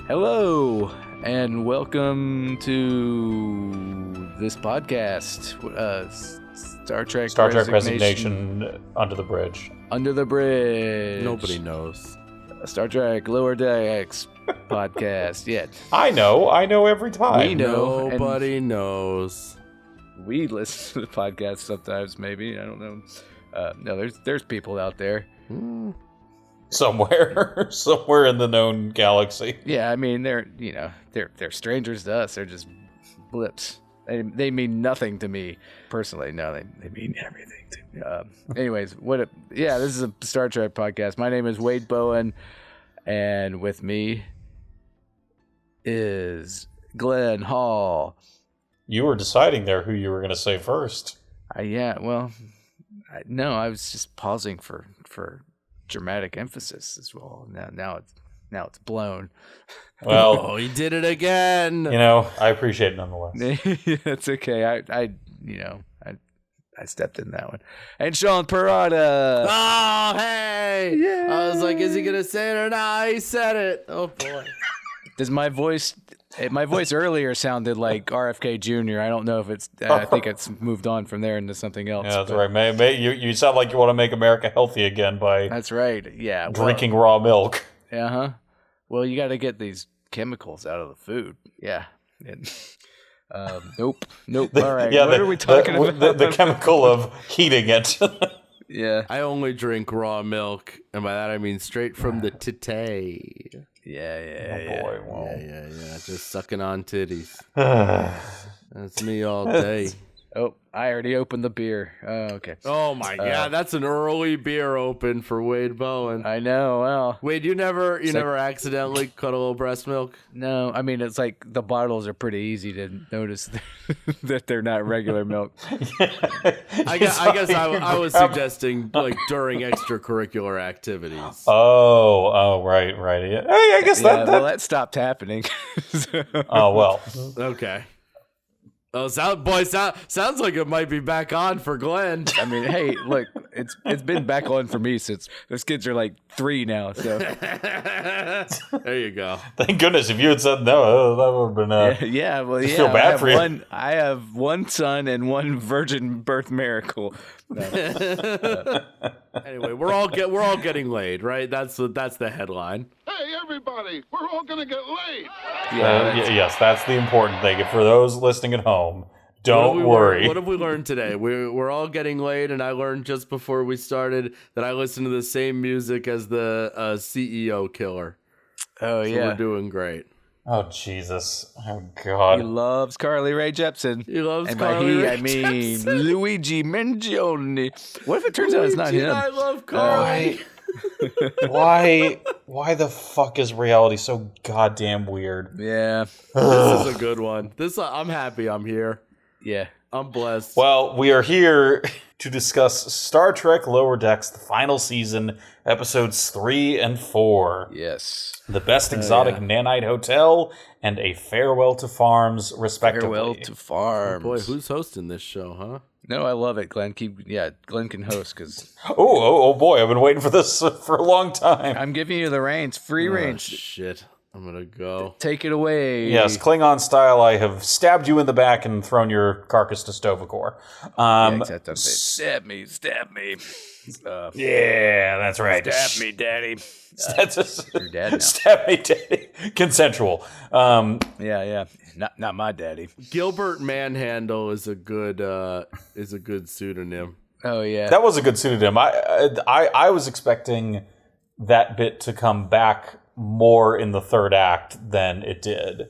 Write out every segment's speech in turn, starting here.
Hello, and welcome to this podcast, Star Trek Resignation Under the Bridge. Under the Bridge. Nobody knows. Star Trek Lower Decks podcast. Yeah, I know every time. We know. Nobody knows. We listen to the podcast sometimes, maybe. I don't know. No, there's people out there. Somewhere in the known galaxy. Yeah, I mean, they're strangers to us. They're just blips. They mean nothing to me personally. No, they mean everything to me. Anyways, this is a Star Trek podcast. My name is Wade Bowen, and with me is Glen Hall. You were deciding there who you were going to say first. I was just pausing for dramatic emphasis as well. Now it's blown. Well, he did it again. I appreciate it nonetheless. That's okay. I stepped in that one. And Sean Parada. Oh, hey! Yeah. I was like, is he gonna say it or not? He said it. Oh boy. Does my voice earlier sounded like RFK Jr. I don't know if it's. I think it's moved on from there into something else. Yeah, that's right. You sound like you want to make America healthy again by. That's right. Yeah. Drinking raw milk. Uh-huh. Well, you got to get these chemicals out of the food. Yeah. Nope. All right. Yeah, what are we talking about? The chemical of heating it. Yeah. I only drink raw milk, and by that I mean straight from the titty. Yeah. Boy, wow. Yeah. Just sucking on titties. That's me all day. Oh, I already opened the beer. Oh, okay. Oh my God, that's an early beer open for Wade Bowen. I know. Well, Wade, you never accidentally cut a little breast milk? No, I mean it's like the bottles are pretty easy to notice that they're not regular milk. I guess I was suggesting like during extracurricular activities. Oh, right. Yeah. Hey, I guess that stopped happening. Oh well. Okay. Oh, sounds like it might be back on for Glenn. I mean, hey, look, it's been back on for me since those kids are like 3 now. So there you go. Thank goodness. If you had said no, that would have been. I feel bad for you. I have one son and one virgin birth miracle. Anyway, we're all getting laid, right? That's the headline. Hey, everybody, we're all gonna get laid. Yes, that's the important thing. For those listening at home, don't worry. What have we learned today? We're all getting laid, and I learned just before we started that I listen to the same music as the CEO killer. Oh, so yeah. We're doing great. Oh, Jesus. Oh, God. He loves Carly Rae Jepsen. He loves and Carly Rae I mean Jepsen. Luigi Mangione. What if it turns out it's not him? I love Carly. Why the fuck is reality so goddamn weird? Yeah. This is a good one. I'm happy I'm here. Yeah. I'm blessed. Well, we are here to discuss Star Trek Lower Decks, the final season, episodes 3 and 4. Yes. The Best Exotic Nanite Hotel and A Farewell to Farms, respectively. Farewell to Farms. Boy, who's hosting this show, huh? No, I love it, Glenn. Glenn can host because Oh boy, I've been waiting for this for a long time. I'm giving you the reins, free reins. Shit. I'm gonna go. Take it away. Yes, Klingon style, I have stabbed you in the back and thrown your carcass to Stovacor. Except I'm saying, stab me. Yeah, that's right. Stab me, daddy. Your dad now. Stab me, daddy. Consensual. Yeah. Not my daddy. Gilbert Manhandle is a good pseudonym. Oh yeah. That was a good pseudonym. I was expecting that bit to come back more in the third act than it did.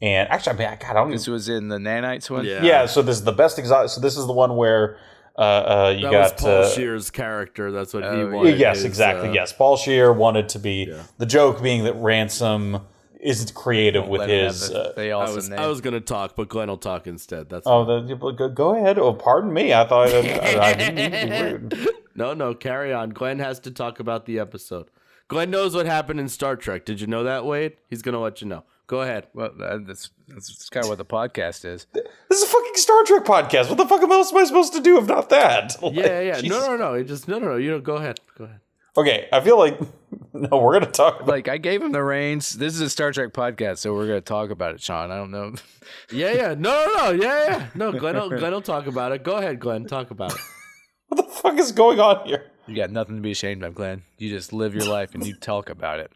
And actually, I don't. This was in the Nanites one. Yeah. So this is the Best Exotic. So this is the one where that was Paul Scheer's character. That's what he wanted. Yes, exactly. Yes, Paul Scheer wanted to be the joke being that Ransom isn't creative with his. I was going to talk, but Glenn will talk instead. That's go ahead. Oh, pardon me. I thought I didn't mean to be rude. No, carry on. Glenn has to talk about the episode. Glenn knows what happened in Star Trek. Did you know that, Wade? He's going to let you know. Go ahead. Well, that's kind of what the podcast is. This is a fucking Star Trek podcast. What the fuck else am I supposed to do if not that? Yeah. No. No. You know, go ahead. Okay, I feel like No, we're gonna talk about. Like, I gave him the reins. This is a Star Trek podcast, so we're gonna talk about it, Sean. I don't know. Yeah. No. Yeah. No, Glenn will talk about it. Go ahead, Glenn. Talk about it. What the fuck is going on here? You got nothing to be ashamed of, Glenn. You just live your life and you talk about it.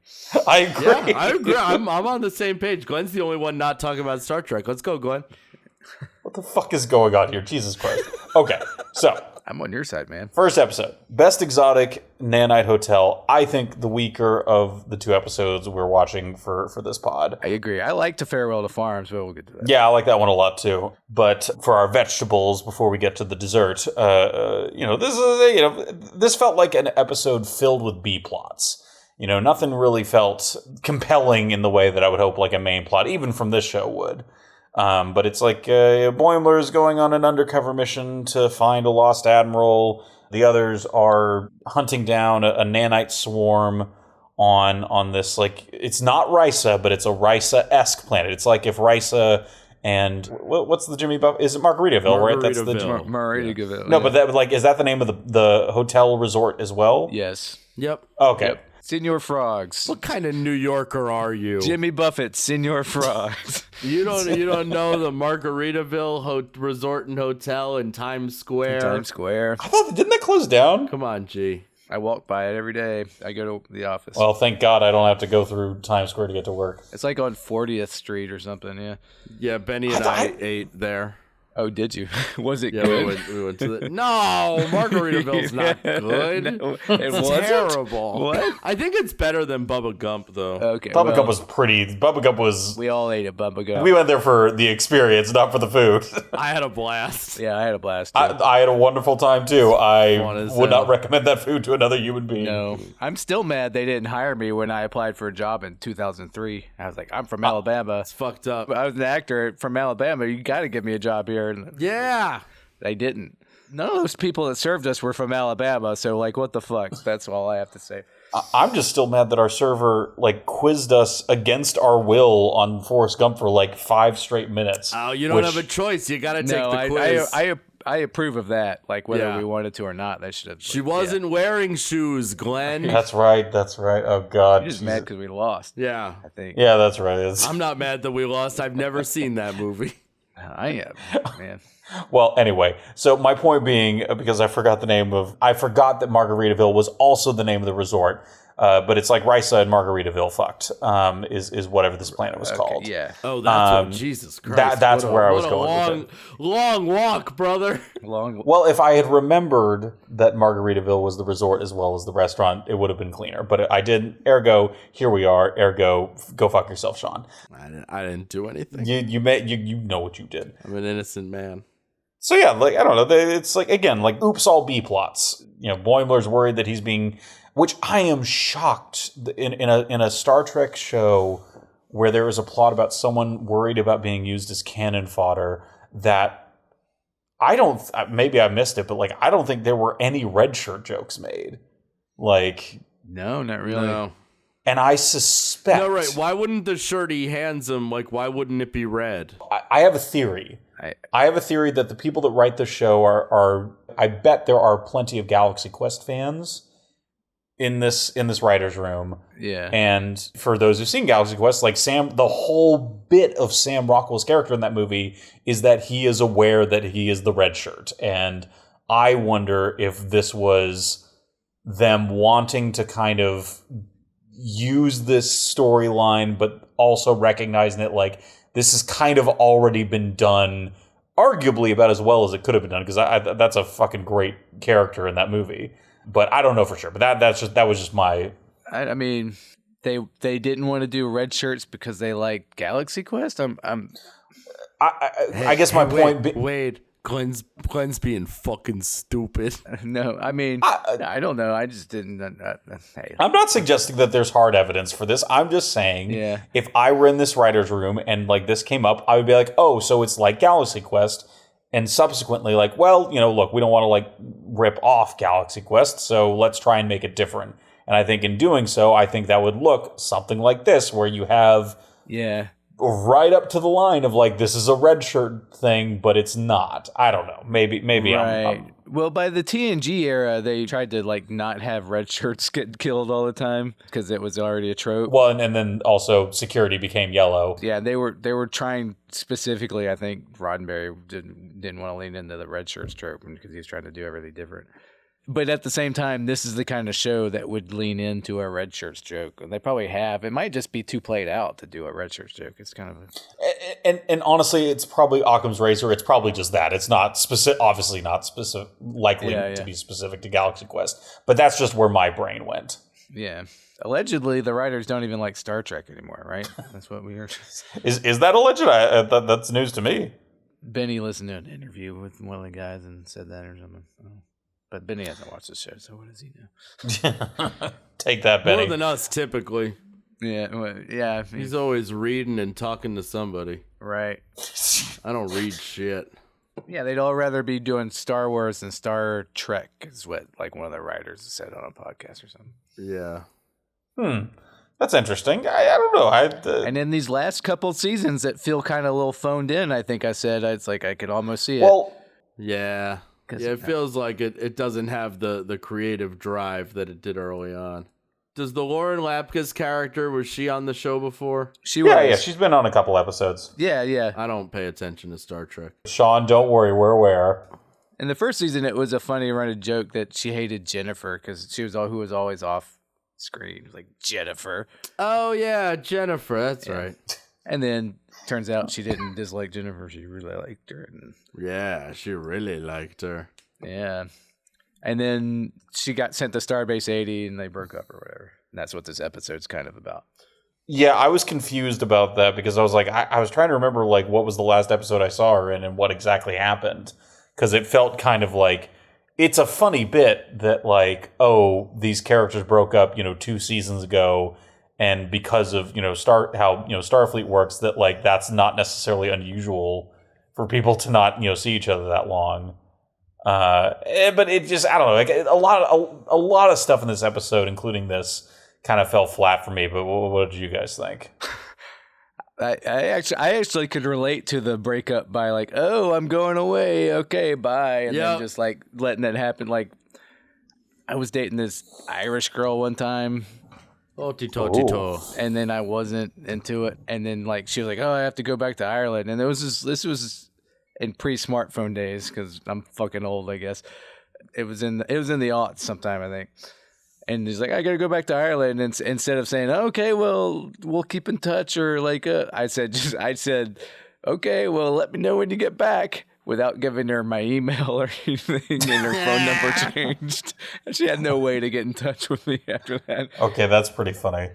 I agree. Yeah, I agree. I'm on the same page. Glenn's the only one not talking about Star Trek. Let's go, Glenn. What the fuck is going on here? Jesus Christ. Okay, so I'm on your side, man. first episode, Best Exotic Nanite Hotel. I think the weaker of the two episodes we're watching for this pod. I agree. I like To Farewell to Farms, but we'll get to that. Yeah, I like that one a lot too. But for our vegetables, before we get to the dessert, this felt like an episode filled with B plots. Nothing really felt compelling in the way that I would hope like a main plot, even from this show, would. But it's like Boimler's going on an undercover mission to find a lost admiral. The others are hunting down a nanite swarm on this, like, it's not Risa, but it's a Risa-esque planet. It's like if Risa and what's the Jimmy Buff? Is it Margaritaville, right? That's the Margaritaville. No, yeah. but that, like, is that the name of the hotel resort as well? Yes. Yep. Okay. Yep. Senor Frogs. What kind of New Yorker are you? Jimmy Buffett, Senor Frogs. You don't know the Margaritaville Resort and Hotel in Times Square? Times Square. I thought, didn't that close down? Come on, G. I walk by it every day. I go to the office. Well, thank God I don't have to go through Times Square to get to work. It's like on 40th Street or something, yeah. Yeah, Benny and I ate there. Oh, did you? Was it Yeah, good? we went to the... No, Margaritaville's not good. No, it It's wasn't? terrible. What? I think it's better than Bubba Gump, though. Okay. Bubba well, Gump was pretty. Bubba Gump was. We all ate at Bubba Gump. We went there for the experience, not for the food. I had a blast. Yeah, I had a blast. Too. I had a wonderful time too. I Fun as would not hell. recommend that food to another human being. No, I'm still mad they didn't hire me when I applied for a job in 2003. I was like, I'm from Alabama. It's fucked up. I was an actor from Alabama. You got to give me a job here. And Yeah. they didn't. None of those people that served us were from Alabama. So, like, what the fuck? That's all I have to say. I'm just still mad that our server like quizzed us against our will on Forrest Gump for like 5 straight minutes. Oh, you don't have a choice. You got to take No, the quiz. I approve of that. Like, whether Yeah. we wanted to or not, they should have. She wasn't wearing shoes, Glenn. That's right. That's right. Oh God. You're just mad because we lost. Yeah. I think. Yeah, that's right. It's, I'm not mad that we lost. I've never seen that movie. I am, man. well, anyway. So my point being, because I forgot that Margaritaville was also the name of the resort. But it's like Risa and Margaritaville fucked, is whatever this planet was called. Yeah. Oh, that's what, Jesus Christ. that's What a- where I was what a going with long walk, brother. Long. Well, if I had remembered that Margaritaville was the resort as well as the restaurant, it would have been cleaner. But I didn't. Ergo, here we are. Ergo, go fuck yourself, Sean. I didn't do anything. You know what you did. I'm an innocent man. So yeah, like I don't know. It's like again, like oops, all B plots. Boimler's worried that he's being, which I am shocked in a Star Trek show where there is a plot about someone worried about being used as cannon fodder. That I don't. Maybe I missed it, but like I don't think there were any red shirt jokes made. Like No, not really. No. and I suspect. No, right. Why wouldn't the shirt he hands him, like, why wouldn't it be red? I have a theory. I have a theory that the people that write the show are I bet there are plenty of Galaxy Quest fans in this writer's room. Yeah. And for those who've seen Galaxy Quest, like the whole bit of Sam Rockwell's character in that movie is that he is aware that he is the red shirt. And I wonder if this was them wanting to kind of use this storyline, but also recognizing that, like, this has kind of already been done arguably about as well as it could have been done, because that's a fucking great character in that movie. But I don't know for sure. But that was just my. I mean, they didn't want to do red shirts because they like Galaxy Quest. I guess my point. Wait, Glenn's being fucking stupid. No, I mean, I don't know. I just didn't. Hey, I'm not suggesting that there's hard evidence for this. I'm just saying, Yeah. if I were in this writer's room and like this came up, I would be like, oh, so it's like Galaxy Quest. And subsequently, like, well, look, we don't want to like rip off Galaxy Quest, so let's try and make it different. And I think in doing so, I think that would look something like this, where you have yeah. right up to the line of like, this is a red shirt thing, but it's not. I don't know. Maybe Right. Well, by the TNG era, they tried to like not have red shirts get killed all the time because it was already a trope. Well, and then also security became yellow. Yeah, they were trying specifically. I think Roddenberry didn't want to lean into the red shirts trope because he was trying to do everything different. But at the same time, this is the kind of show that would lean into a red shirts joke, and they probably have. It might just be too played out to do a red shirts joke. It's kind of And honestly, it's probably Occam's razor. It's probably just that. It's not specific. Obviously, not specific. Likely to be specific to Galaxy Quest. But that's just where my brain went. Yeah. Allegedly, the writers don't even like Star Trek anymore, right? That's what we heard. Is that alleged? That's news to me. Benny listened to an interview with one of the guys and said that or something. But Benny hasn't watched the show, so what does he know? Take that, Benny. More than us, typically. Yeah, well, yeah. He's always reading and talking to somebody. Right. I don't read shit. Yeah, they'd all rather be doing Star Wars than Star Trek, is what like one of the writers said on a podcast or something. Yeah. That's interesting. I don't know. And in these last couple seasons that feel kind of a little phoned in, I think I said, it's like I could almost see it. Well, yeah. Yeah, it feels like it doesn't have the creative drive that it did early on. Does the Lauren Lapkus character, was she on the show before? She was. yeah, she's been on a couple episodes. Yeah. I don't pay attention to Star Trek. Sean, don't worry, we're aware. In the first season, it was a funny running joke that she hated Jennifer because she was who was always off screen. Like, Jennifer. Oh, yeah, Jennifer. That's right. And then turns out she didn't dislike Jennifer. She really liked her. And, yeah, she really liked her. yeah. And then she got sent to Starbase 80 and they broke up or whatever. And that's what this episode's kind of about. Yeah, I was confused about that because I was like, I was trying to remember like what was the last episode I saw her in and what exactly happened. Because it felt kind of like, it's a funny bit that like, oh, these characters broke up, 2 seasons ago. And because of, Starfleet works, that like, that's not necessarily unusual for people to not, see each other that long. But it just, I don't know, like a lot of stuff in this episode, including this, kind of fell flat for me. But what did you guys think? I actually could relate to the breakup by like, oh, I'm going away, okay, bye, and then just like letting that happen. Like, I was dating this Irish girl one time, and then I wasn't into it, and then like she was like, oh, I have to go back to Ireland, and this was in pre-smartphone days because I'm fucking old, I guess. It was in the aughts sometime, I think. And he's like, I gotta go back to Ireland. And instead of saying, okay, well, we'll keep in touch, or like, I said, okay, well, let me know when you get back, without giving her my email or anything, and her phone number changed. And she had no way to get in touch with me after that. Okay, that's pretty funny.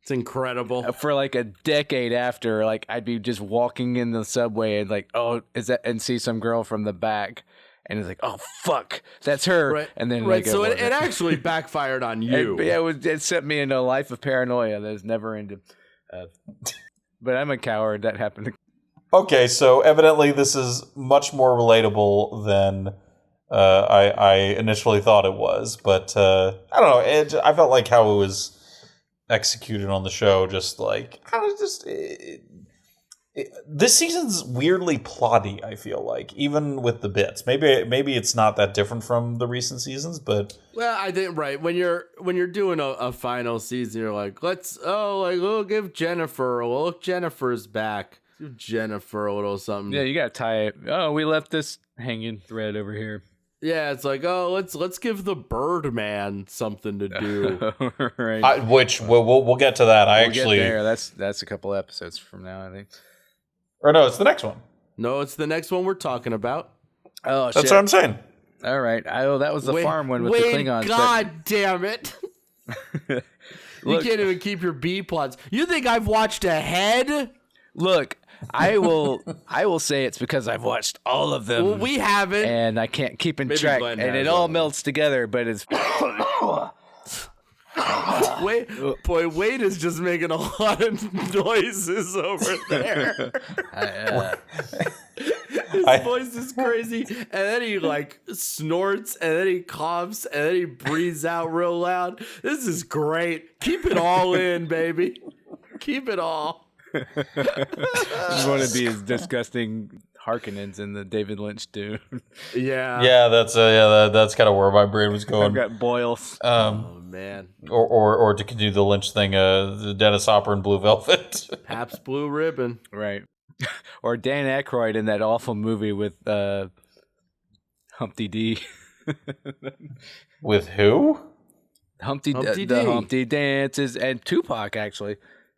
It's incredible. For like a decade after, like I'd be just walking in the subway and like, oh, is that, and see some girl from the back. And it's like, oh, fuck, that's her. Right. And then right. So it actually backfired on you. It sent me into a life of paranoia that was never ended. But I'm a coward. That happened. Okay, so evidently this is much more relatable than I initially thought it was. But I don't know. I felt like how it was executed on the show, just like, I was just... this season's weirdly plotty, I feel like, even with the bits. Maybe it's not that different from the recent seasons, but well, I think right when you're doing a final season, you're like, we'll give Jennifer. Well, look, Jennifer's back. Give Jennifer a little something. Yeah, you gotta tie it. Oh, we left this hanging thread over here. Yeah, it's like, oh, let's give the Birdman something to do. Right. Which we'll get to that. We'll get there. That's a couple episodes from now, I think. Or no, it's the next one. No, it's the next one we're talking about. Oh, that's what I'm saying. All right. That was the farm one with the Klingons. God damn it. You can't even keep your B plots. You think I've watched ahead? Look, I will say it's because I've watched all of them. Well, we haven't. And I can't keep in track. Glen and it all melts together, but it's... Wade is just making a lot of noises over there. His voice is crazy, and then he like snorts, and then he coughs, and then he breathes out real loud. This is great. Keep it all in, baby. Keep it all. You want to be as disgusting Harkonnens in the David Lynch Dune. Yeah, that's kind of where my brain was I've going. got boils. Oh man. Or to do the Lynch thing, the Dennis Hopper in Blue Velvet. Pabst Blue Ribbon. Right. Or Dan Aykroyd in that awful movie with Humpty D. With who? Humpty D. The Humpty Dances, and Tupac, actually.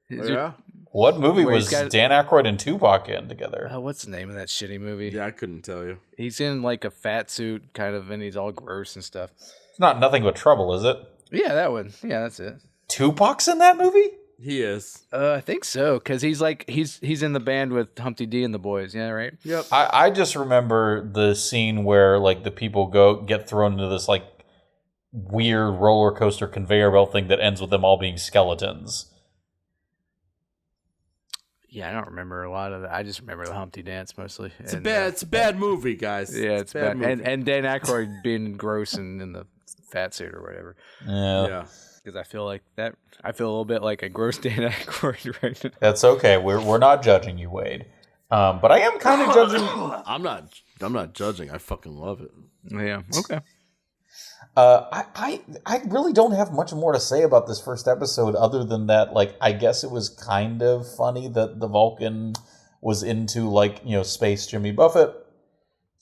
Yeah. What movie Where was he's got- Dan Aykroyd and Tupac in together? What's the name of that shitty movie? Yeah, I couldn't tell you. He's in like a fat suit, kind of, and he's all gross and stuff. It's not Nothing But Trouble, is it? Yeah, that one. Yeah, that's it. Tupac's in that movie? He is. I think so, because he's in the band with Humpty D and the boys. Yeah, right. Yep. I just remember the scene where like the people get thrown into this like weird roller coaster conveyor belt thing that ends with them all being skeletons. Yeah, I don't remember a lot of that. I just remember the Humpty Dance mostly. It's a bad movie, guys. Yeah, it's bad. movie. And Dan Aykroyd being gross and in the fat suit or whatever. Yeah. Because I feel like that. I feel a little bit like a gross Dan Aykroyd right now. That's okay. We're not judging you, Wade. But I am kind of judging. I'm not judging. I fucking love it. Yeah. Okay. I really don't have much more to say about this first episode other than that, like, I guess it was kind of funny that the Vulcan was into, like, space Jimmy Buffett.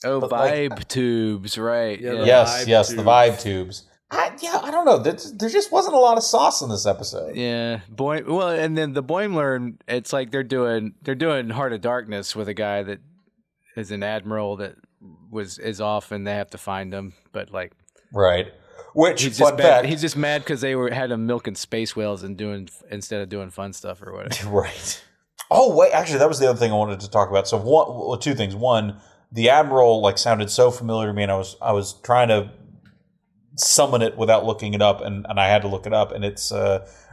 Oh, But, vibe tubes, right? Yeah, Yeah. the Yes, vibe the tubes. vibe tubes. I don't know. There just wasn't a lot of sauce in this episode. Yeah, well, and then the Boimler, it's like they're doing Heart of Darkness with a guy that is an admiral that is off, and they have to find him. But like, Right. Which, he's fun just fact, he's just mad because they had him milking space whales and instead of doing fun stuff or whatever. right. Oh, wait, actually, that was the other thing I wanted to talk about. So two things. One, the Admiral like sounded so familiar to me, and I was trying to summon it without looking it up, and I had to look it up, and it's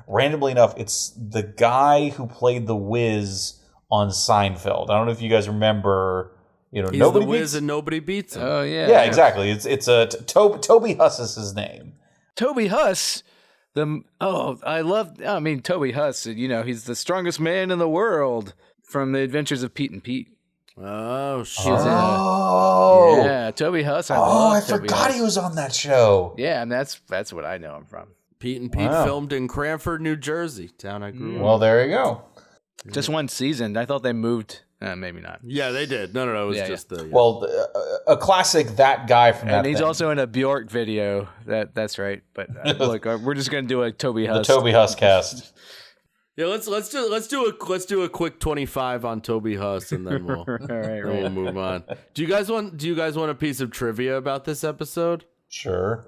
randomly enough, it's the guy who played the Wiz on Seinfeld. I don't know if you guys remember. He's nobody the Wiz beats. and nobody beats him. Oh yeah, Yeah, exactly. It's Toby Huss is his name. Toby Huss. Toby Huss. He's the strongest man in the world from the Adventures of Pete and Pete. Oh shit! Oh, Yeah, Toby Huss. I forgot Huss. he was on that show. Yeah, and that's what I know him from. Pete and Pete Wow. filmed in Cranford, New Jersey, town I grew up. Well, there you go. Just one season. I thought they moved. Maybe not. Yeah, they did. No, it was Yeah, just the. Well, a classic that guy from that. And he's thing. also in a Bjork video. That's right. But look, we're just gonna do a Toby the Huss. Toby Huss cast. Yeah, let's do a quick 25 on Toby Huss, and then we'll All right, then right. we'll move on. Do you guys want a piece of trivia about this episode? Sure.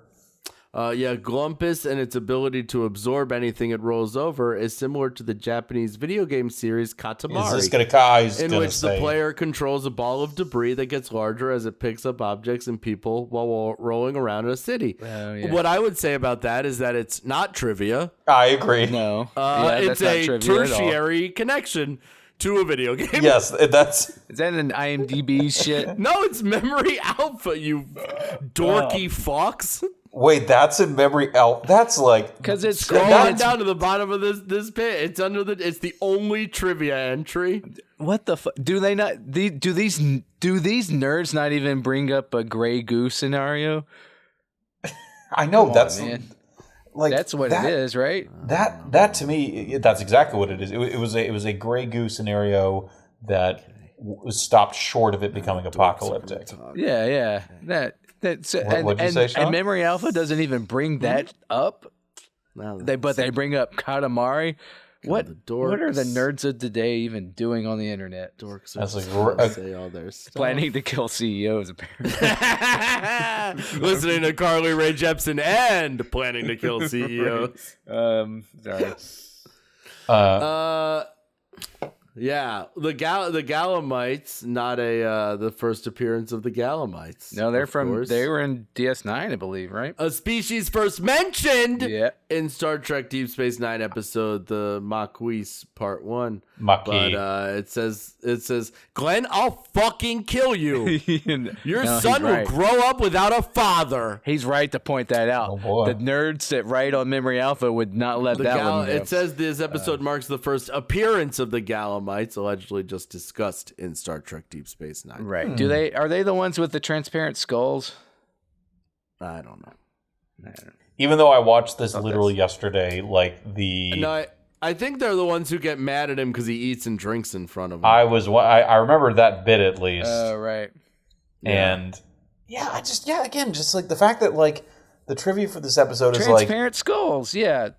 Glumpus and its ability to absorb anything it rolls over is similar to the Japanese video game series Katamari. Is this gonna in which the player controls a ball of debris that gets larger as it picks up objects and people while rolling around in a city. Oh, yeah. What I would say about that is that it's not trivia. I agree. No. Yeah, It's that's not a trivia at all. tertiary connection to a video game. Yes, that's Is that an IMDb shit? No, it's Memory Alpha, you dorky fox. wait. That's in memory. That's like Because it's Scroll on that's- down to the bottom of this pit. It's it's the only trivia entry. what the fuck? Do they not? Do these nerds not even bring up a Grey Goose scenario? I know. Come That's on, man. like That's what it is, right? That to me, that's exactly what it is. It was a Grey Goose scenario that was stopped short of it becoming apocalyptic. Yeah. What'd you say, Sean? And Memory Alpha doesn't even bring that up. Now They bring up Katamari. What the are the dorks. nerds of today even doing on the internet? dorks That's are like just gonna a- say all their stuff. Planning to kill CEOs, apparently. Listening to Carly Rae Jepsen and planning to kill CEOs. Sorry. Yeah, the Galamites, not the first appearance of the Galamites. No, they're of course. they were in DS9, I believe, right? A species first mentioned Yeah. in Star Trek Deep Space Nine episode the Maquis Part 1. Maquis. But it says, Glenn, I'll fucking kill you. Your No, son he's right. will grow up without a father. He's right to point that out. Oh, boy. The nerds that write on Memory Alpha would not let that one go. It says this episode marks the first appearance of the Galamites. Galamites allegedly just discussed in Star Trek Deep Space Nine. Right. Are they the ones with the transparent skulls? I don't know. Even though I watched this literally yesterday, like No, I think they're the ones who get mad at him because he eats and drinks in front of them. I remember that bit at least. Oh, right. And again, just like the fact that like the trivia for this episode is like transparent skulls. Yeah,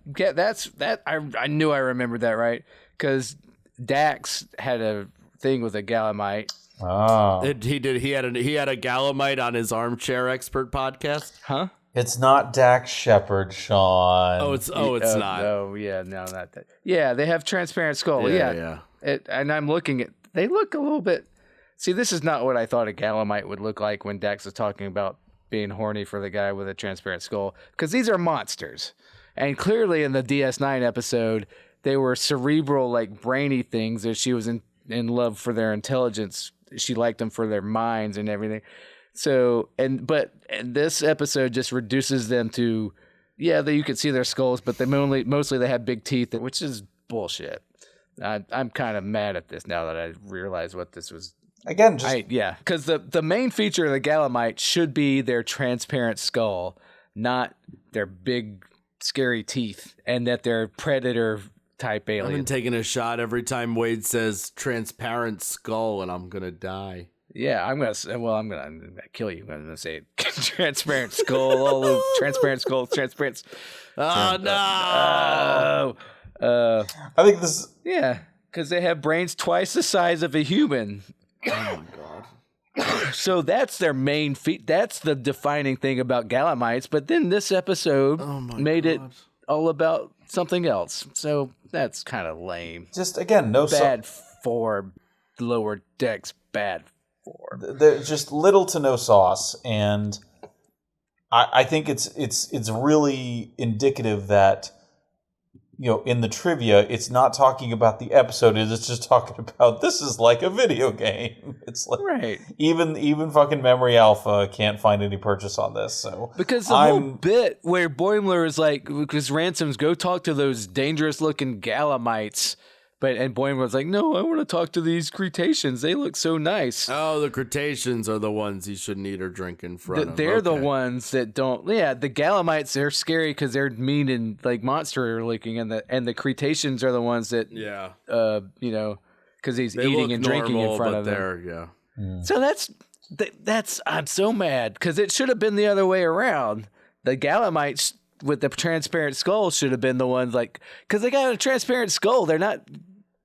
I knew I remembered that right because Dax had a thing with a Galamite. Oh. He did. He had a Galamite on his Armchair Expert podcast. Huh? It's not Dax Shepard, Sean. It's not. Oh, yeah, no, not that. Yeah, they have transparent skull. Yeah. And I'm looking at. They look a little bit. See, this is not what I thought a Galamite would look like when Dax was talking about being horny for the guy with a transparent skull, because these are monsters, and clearly in the DS9 episode, they were cerebral, like brainy things. That she was in love for their intelligence. She liked them for their minds and everything. So, and this episode just reduces them to, you can see their skulls, but they mostly they have big teeth, which is bullshit. I'm kind of mad at this now that I realize what this was. Again, because the main feature of the Galamite should be their transparent skull, not their big scary teeth, and that they're predator type alien. I've been taking a shot every time Wade says transparent skull, and I'm gonna die. Yeah, I'm gonna kill you. I'm gonna say transparent skull, all over, transparent skull, transparent. Oh no! I think this. Yeah, because they have brains twice the size of a human. Oh my god! So that's their main feat. That's the defining thing about Galamites. But then this episode made it all about something else. So that's kind of lame. Just again, bad form, lower decks, bad form. There's just little to no sauce, and I think it's really indicative that, you know, in the trivia, it's not talking about the episode. It's just talking about this is like a video game. It's like right. Even fucking Memory Alpha can't find any purchase on this. So because the whole bit where Boimler is like, because Ransom's go talk to those dangerous looking Galamites. And Boimler's like, no, I want to talk to these Cretaceans. They look so nice. Oh, the Cretaceans are the ones he shouldn't eat or drink in front of. They're the ones that don't. Yeah, the Galamites, they're scary because they're mean and like monster looking, and the Cretaceans are the ones that, because he's eating and drinking in front of them. So that's I'm so mad because it should have been the other way around. The Galamites with the transparent skull should have been the ones because they got a transparent skull. They're not.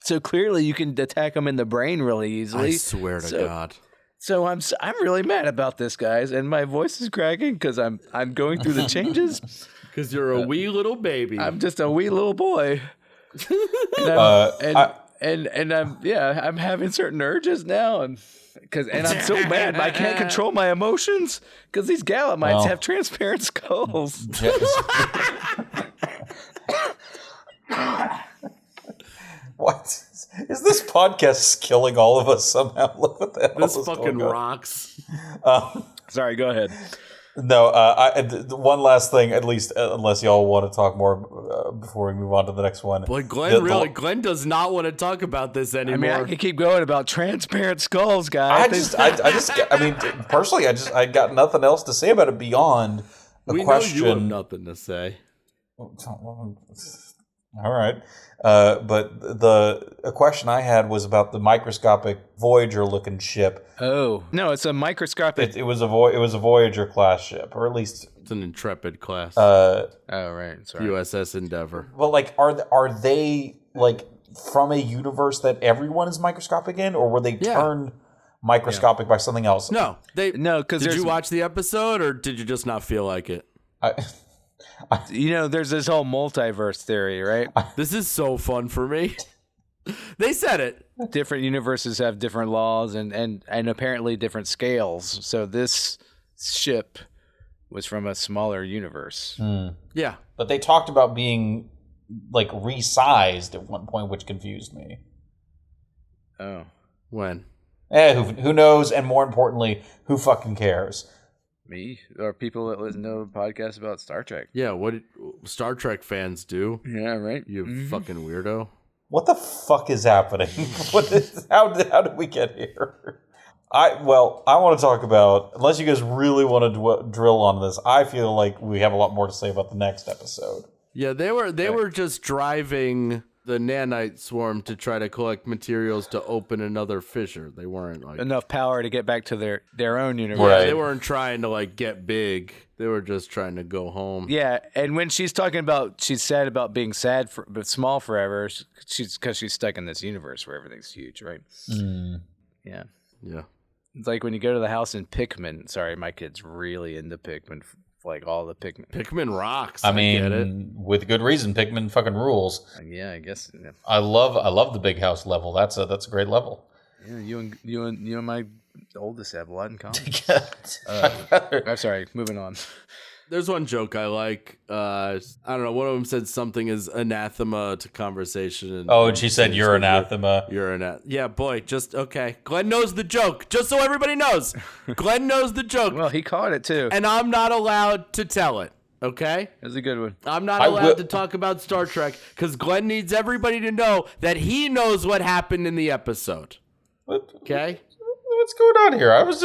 So clearly, you can attack them in the brain really easily. I swear to God. So I'm really mad about this, guys, and my voice is cracking because I'm going through the changes. Because you're a wee little baby. I'm just a wee little boy. And I'm having certain urges now, and I'm so mad I can't control my emotions because these Galamites have transparent skulls. What is this podcast killing all of us somehow? Look what the hell this is fucking going on. rocks. Sorry, go ahead. No, one last thing, at least, unless y'all want to talk more before we move on to the next one. Boy, Glenn does not want to talk about this anymore. I mean, I can keep going about transparent skulls, guys. Personally, I got nothing else to say about it beyond the question. Know you have nothing to say. All right. But a question I had was about the microscopic Voyager-looking ship. Oh no, it's a microscopic. It was a Voyager class ship, or at least it's an Intrepid class. Oh right, sorry. USS Endeavour. Well, are they from a universe that everyone is microscopic in, or were they turned microscopic by something else? No, because did you watch the episode, or did you just not feel like it? There's this whole multiverse theory, right? This is so fun for me. They said it. Different universes have different laws and apparently different scales. So this ship was from a smaller universe. Yeah. But they talked about being resized at one point, which confused me. Oh. When? Who knows? And more importantly, who fucking cares? Me or people that listen to podcasts about Star Trek? Yeah, what Star Trek fans do? Yeah, right. You fucking weirdo. What the fuck is happening? How did we get here? I want to talk about, unless you guys really want to drill on this, I feel like we have a lot more to say about the next episode. Yeah, they were just driving the nanite swarm to try to collect materials to open another fissure. They weren't like enough power to get back to their own universe. Yeah, Right. they weren't trying to like get big. They were just trying to go home. Yeah, and when she's talking about she's sad about being sad but small forever, because she's stuck in this universe where everything's huge, right? Yeah. Yeah. It's like when you go to the house in Pikmin. Sorry, my kid's really into Pikmin. Like all the Pikmin. Pikmin rocks. I get it. mean, with good reason, Pikmin fucking rules. Yeah, I guess. Yeah. I love the big house level. That's a great level. Yeah, you and my oldest have a lot in common. I'd I'm sorry. Moving on. There's one joke I like. I don't know. One of them said something is anathema to conversation. and she said, "You're anathema." You're anathema. Yeah, boy. Just okay. Glenn knows the joke. Just so everybody knows, Glenn knows the joke. Well, he caught it too. And I'm not allowed to tell it. Okay? It was a good one. I'm not allowed to talk about Star Trek because Glenn needs everybody to know that he knows what happened in the episode. Okay? What's going on here? I was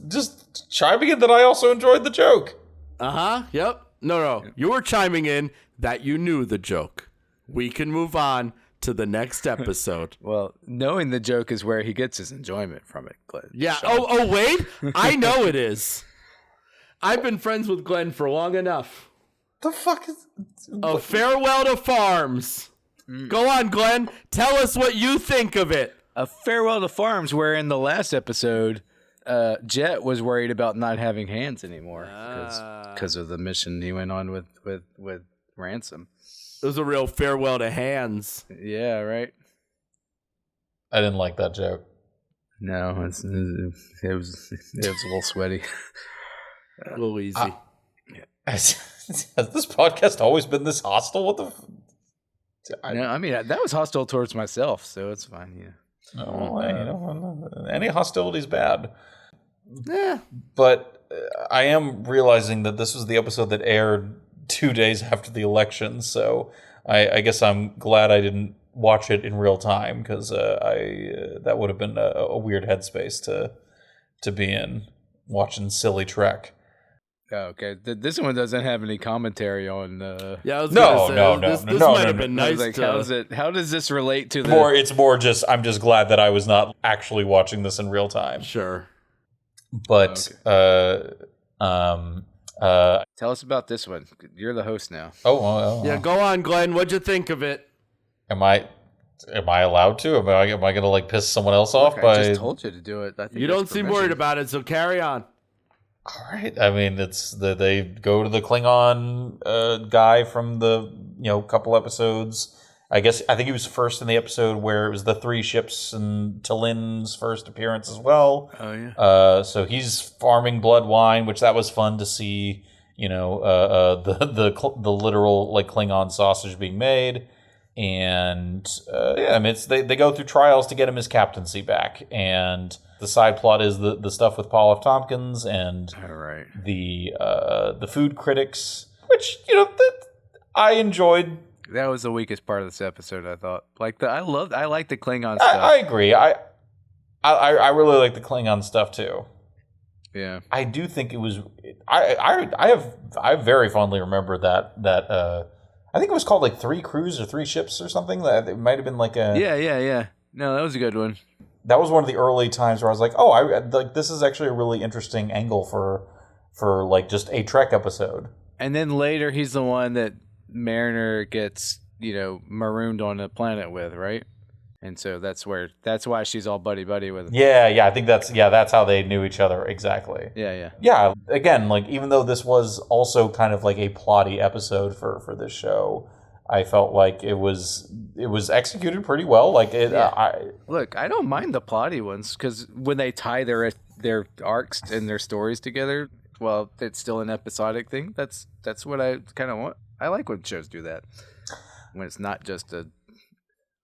just chiming in that I also enjoyed the joke. Yep. No. You were chiming in that you knew the joke. We can move on to the next episode. Well, knowing the joke is where he gets his enjoyment from it, Glenn. Yeah. Sean. Oh, wait. I know it is. I've been friends with Glenn for long enough. The fuck is? Oh, farewell to farms. Go on, Glenn. Tell us what you think of it. A farewell to farms, where in the last episode, Jet was worried about not having hands anymore because of the mission he went on with Ransom. It was a real farewell to hands. Yeah, right. I didn't like that joke. No, it was a little sweaty. A little easy. Has this podcast always been this hostile? What the? No, I mean that was hostile towards myself, so it's fine. Yeah. Oh, any hostility is bad. Yeah. But I am realizing that this was the episode that aired 2 days after the election, so I guess I'm glad I didn't watch it in real time because that would have been a weird headspace to be in watching silly Trek. Oh, okay. This one doesn't have any commentary on. Yeah, I was No. This might have been nice. Like, how does this relate to the? It's more just I'm just glad that I was not actually watching this in real time. Sure. But Tell us about this one. You're the host now. Yeah, go on, Glenn. What'd you think of it? Am I allowed to? Am I going to like piss someone else off? I just told you to do it. I think you don't seem worried about it, so carry on. All right. I mean, it's they go to the Klingon guy from the couple episodes. I think he was first in the episode where it was the 3 ships and Talin's first appearance as well. Oh yeah. So he's farming blood wine, which that was fun to see. The literal like Klingon sausage being made, and I mean they go through trials to get him his captaincy back, and the side plot is the stuff with Paul F. Tompkins and the food critics, which I enjoyed. That was the weakest part of this episode, I thought. I like the Klingon stuff. I agree. I really like the Klingon stuff too. Yeah. I do think it was. I very fondly remember that I think it was called like 3 crews or 3 ships or something. That it might have been like a. Yeah. No, that was a good one. That was one of the early times where I was like, oh, this is actually a really interesting angle for like just a Trek episode. And then later, he's the one that Mariner gets marooned on a planet with, right? And so that's why she's all buddy with him. Yeah. I think that's how they knew each other exactly. Yeah. Again, like even though this was also kind of like a plotty episode for this show, I felt like it was executed pretty well. Like it. Yeah. Look, I don't mind the plotty ones because when they tie their arcs and their stories together, well, it's still an episodic thing. That's what I kind of want. I like when shows do that when it's not just a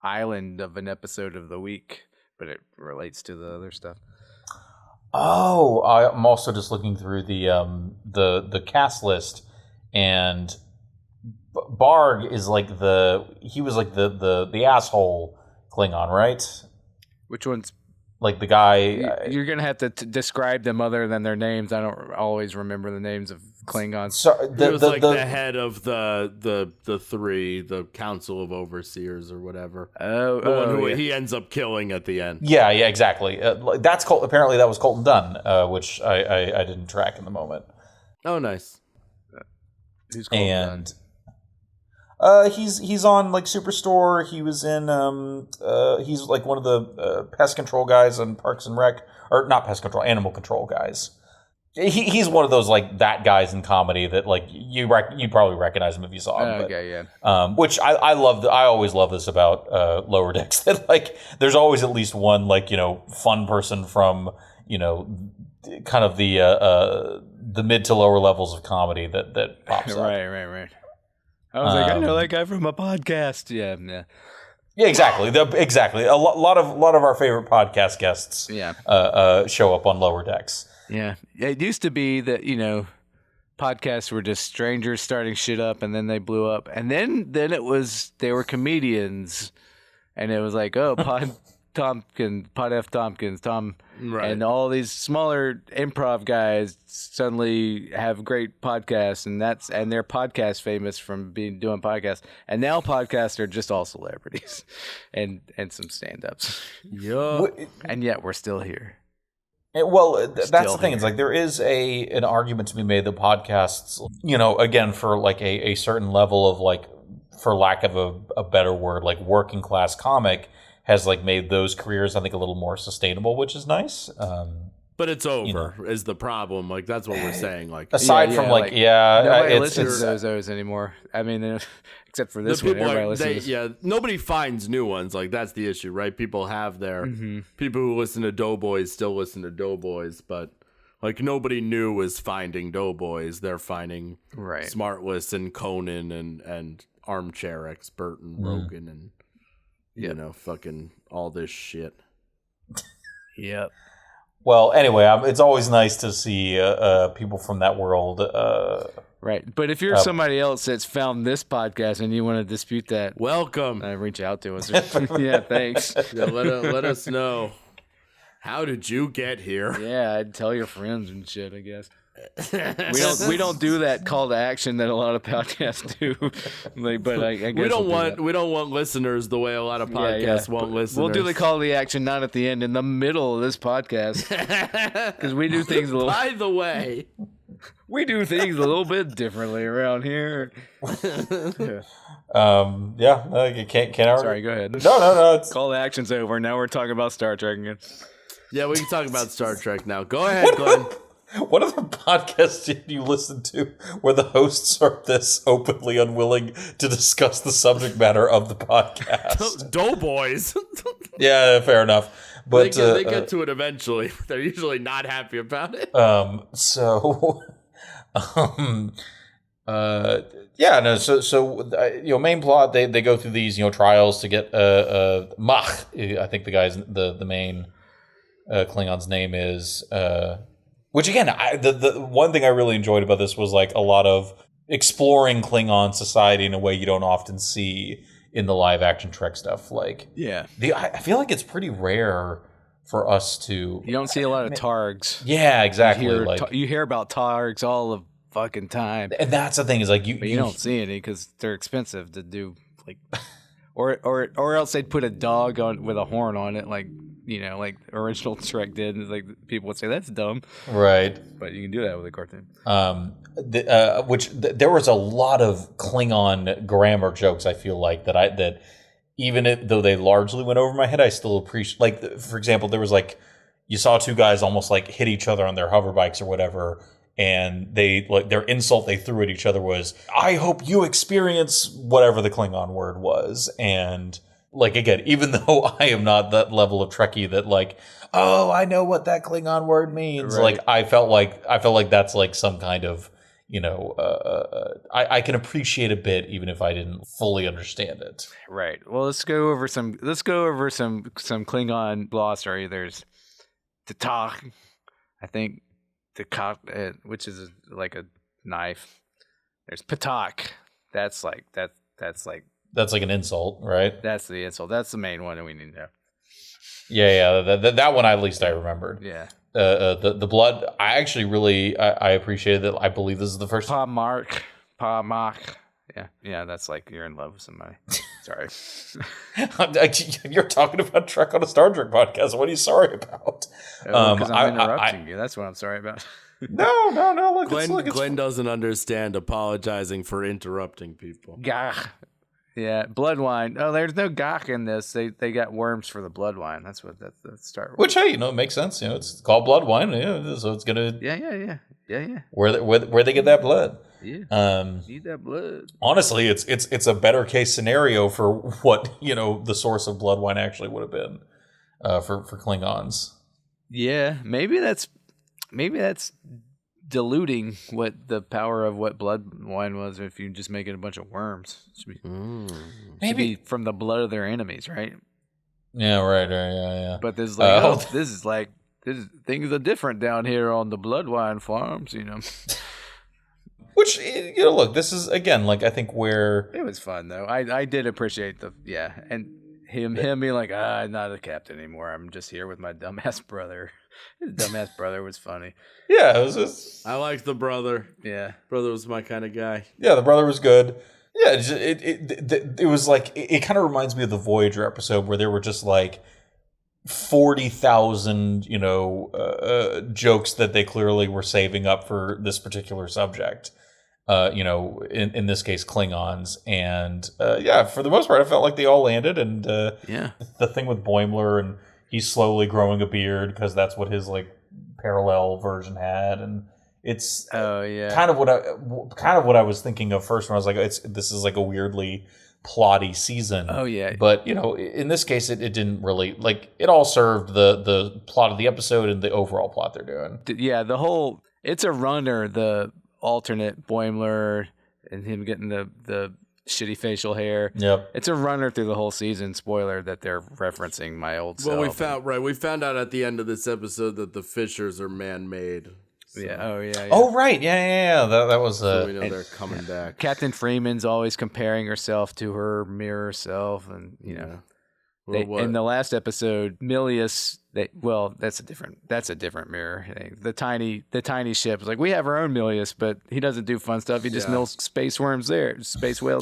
island of an episode of the week, but it relates to the other stuff. Oh, I'm also just looking through the cast list, and Barg is like he was like the asshole Klingon, right? Which one's like the guy? You're gonna have to describe them other than their names. I don't always remember the names of Klingons. So he was the head of the three, the Council of Overseers or whatever. The one who he ends up killing at the end. Yeah, exactly. That's apparently that was Colton Dunn, which I didn't track in the moment. Oh, nice. Who's Colton Dunn? He's on like Superstore. He was in he's like one of the pest control guys on Parks and Rec, or not pest control, animal control guys. He's one of those like that guys in comedy that like you probably recognize him if you saw him. Okay, yeah. Which I love. I always love this about Lower Decks, that like there's always at least one like fun person from kind of the mid to lower levels of comedy that pops up. Right. I was like, I know that guy from a podcast. Yeah. Yeah, exactly. Exactly. A lot of our favorite podcast guests show up on Lower Decks. Yeah. It used to be that, podcasts were just strangers starting shit up, and then they blew up. And then they were comedians, and it was like, oh, Pod F. Tompkins, Tom, right. And all these smaller improv guys suddenly have great podcasts, and they're podcast famous from doing podcasts. And now podcasts are just all celebrities, and some stand-ups. Yeah, and yet we're still here. That's the thing. It's like there is an argument to be made that podcasts, again, for like a certain level of like, for lack of a better word, like working class comic, has like made those careers, I think, a little more sustainable, which is nice. But it's over is the problem. Like that's what we're saying. Like aside from nobody listens to those anymore. I mean, except for this one, everybody listens. Nobody finds new ones. Like that's the issue, right? People have their people who listen to Doughboys still listen to Doughboys, but like nobody new is finding Doughboys. They're finding Smartless and Conan and Armchair Expert and Rogan and fucking all this shit. Yep. Well, anyway, it's always nice to see people from that world. Right. But if you're somebody else that's found this podcast and you want to dispute that, welcome. Reach out to us. Yeah, thanks. Yeah, let us know. How did you get here? Yeah, I'd tell your friends and shit, I guess. We don't do that call to action that a lot of podcasts do. But I guess we don't want listeners the way a lot of podcasts want listeners. We'll do the call to action not at the end, in the middle of this podcast, because we do things a little. By the way, we do things a little bit differently around here. Can't argue. Sorry, go ahead. No. Call to action's over. Now we're talking about Star Trek again. Yeah, we can talk about Star Trek now. Go ahead, Glenn. What other podcasts did you listen to where the hosts are this openly unwilling to discuss the subject matter of the podcast? Doughboys. Yeah, fair enough. But they get to it eventually. They're usually not happy about it. Main plot, they go through these trials to get Mach. I think the guy's the main Klingon's name is. Which again, the one thing I really enjoyed about this was like a lot of exploring Klingon society in a way you don't often see in the live action Trek stuff. Like, I feel like it's pretty rare for us to. You don't see a lot of Targs. Yeah, exactly. You hear about Targs all the fucking time, and that's the thing is like you don't see any because they're expensive to do. Like, or else they'd put a dog on with a horn on it, like original Trek did. And like people would say that's dumb, right? But you can do that with a cartoon. There was a lot of Klingon grammar jokes. I feel like that even though they largely went over my head, I still appreciate. Like for example, there was like you saw two guys almost like hit each other on their hover bikes or whatever. And they like their insult they threw at each other was, "I hope you experience," whatever the Klingon word was. And like again, even though I am not that level of Trekkie that like, oh, I know what that Klingon word means. Right. Like I felt like that's like some kind of I can appreciate a bit even if I didn't fully understand it. Right. Well, let's go over some Klingon glossary. There's Tatach, I think. Which is like a knife. There's Patak, That's like that's like an insult, right? that's the insult. That's the main one that we need to know. Yeah. That one at least I remembered. Yeah. The blood. I actually really I appreciated that. I believe this is the first. Pa Mark. Yeah, that's like you're in love with somebody. Sorry. You're talking about Trek on a Star Trek podcast. What are you sorry about? Because I'm interrupting you. That's what I'm sorry about. No. Look, Glenn doesn't understand apologizing for interrupting people. Gah. Yeah, blood wine. Oh, there's no gach in this. They got worms for the blood wine. That's what that's Star Wars. Which, hey, it makes sense. It's called blood wine. So it's gonna. Yeah. Where they get that blood? Yeah. Need that blood. Honestly, it's a better case scenario for what the source of blood wine actually would have been for Klingons. Yeah, maybe that's diluting what the power of what blood wine was if you just make it a bunch of worms. Should be from the blood of their enemies, right? Yeah, right, yeah. But this is things are different down here on the blood wine farms, Which, look, this is, again, like, I think where... It was fun, though. I did appreciate and him being like, I'm not a captain anymore. I'm just here with my dumbass brother. His dumbass brother was funny. Yeah, it was just... I liked the brother. Yeah. Brother was my kind of guy. Yeah, the brother was good. Yeah, it was like... It kind of reminds me of the Voyager episode where there were just, like, 40,000, jokes that they clearly were saving up for this particular subject. In this case, Klingons. And, for the most part, I felt like they all landed. And the thing with Boimler, and he's slowly growing a beard because that's what his, like, parallel version had. And it's kind of what I was thinking of first when I was like, this is like a weirdly plotty season. Oh, yeah. But, in this case, it didn't really, like, it all served the plot of the episode and the overall plot they're doing. Yeah, it's a runner, the alternate Boimler and him getting the shitty facial hair. Yep. It's a runner through the whole season. Spoiler that they're referencing my old self. Well, we found out at the end of this episode that the Fishers are man-made. So. Yeah. Oh, yeah. Oh, right. Yeah. That was... so we know they're coming back. Captain Freeman's always comparing herself to her mirror self, and in the last episode, Milius. That's a different mirror. The tiny ship is like, we have our own Milius, but he doesn't do fun stuff. He just milks space whales.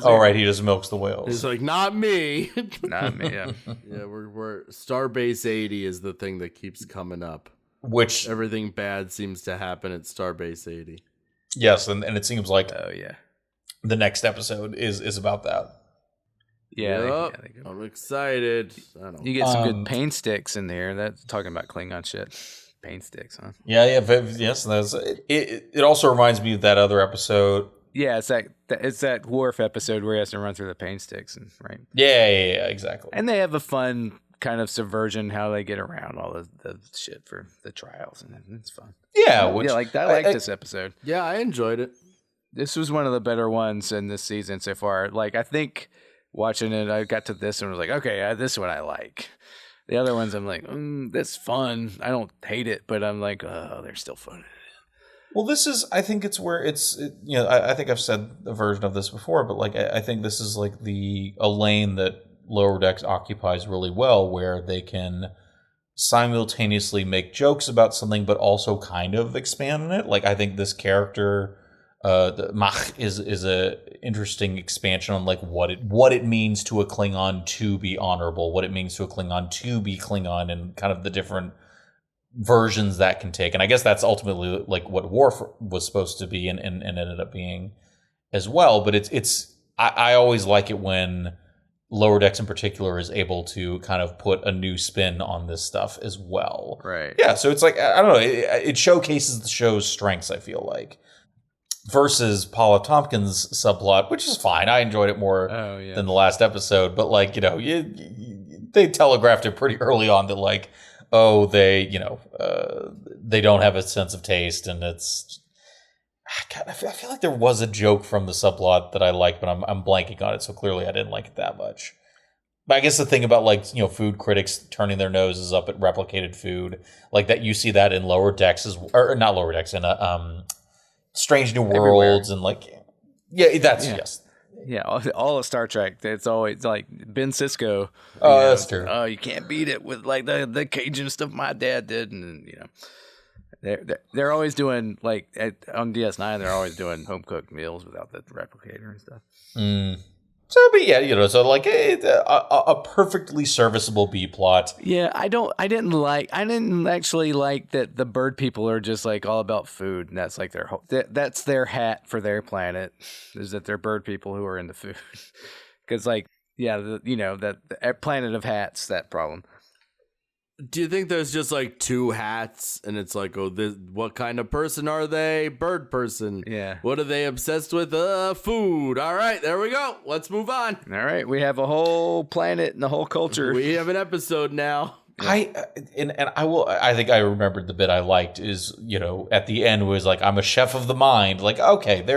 Oh, right, he just milks the whales. He's like, not me. Not me. Yeah. Yeah, we're Starbase 80 is the thing that keeps coming up. Which everything bad seems to happen at Starbase 80. Yes, and it seems like the next episode is about that. Yeah, I'm excited. You get some good pain sticks in there. That's talking about Klingon shit. Pain sticks, huh? Yeah. Yes, it also reminds me of that other episode. Yeah, it's that Worf episode where he has to run through the pain sticks, right? Yeah, exactly. And they have a fun kind of subversion how they get around all the shit for the trials, and it's fun. Yeah, I like this episode. Yeah, I enjoyed it. This was one of the better ones in this season so far. Like, I think watching it, I got to this and was like, okay, this one I like. The other ones, I'm like, that's fun. I don't hate it, but I'm like, oh, they're still fun. Well, this is, I think it's where I think I've said a version of this before, but like, I think this is like a lane that Lower Decks occupies really well, where they can simultaneously make jokes about something, but also kind of expand on it. Like, I think this character, the Mach, is a interesting expansion on like what it means to a Klingon to be honorable, what it means to a Klingon to be Klingon, and kind of the different versions that can take. And I guess that's ultimately like what Worf was supposed to be and ended up being as well. But I always like it when Lower Decks in particular is able to kind of put a new spin on this stuff as well. Right. Yeah. So it's like, I don't know, it showcases the show's strengths, I feel like. Versus Paula Tompkins' subplot, which is fine. I enjoyed it more than the last episode. But like, they telegraphed it pretty early on that like, they don't have a sense of taste, and it's. God, I feel like there was a joke from the subplot that I liked, but I'm blanking on it. So clearly, I didn't like it that much. But I guess the thing about like food critics turning their noses up at replicated food, like that, you see that in Lower Decks or not Lower Decks, in Strange New Worlds, everywhere. And like, yes. Yeah, all of Star Trek. It's always like Ben Sisko. Oh, that's true. Oh, you can't beat it with like the Cajun stuff my dad did, and they're always doing like on DS9. They're always doing home cooked meals without the replicator and stuff. So, but yeah, so like a perfectly serviceable B plot. Yeah, I didn't actually like that the bird people are just like all about food, and that's like that's their hat for their planet, is that they're bird people who are into food. Because like, yeah, that planet of hats, that problem. Do you think there's just like two hats and it's like, what kind of person are they? Bird person. Yeah. What are they obsessed with? Food. All right, there we go. Let's move on. All right, we have a whole planet and a whole culture. We have an episode now. I think I remembered the bit I liked is, at the end was like, I'm a chef of the mind. Like, okay, they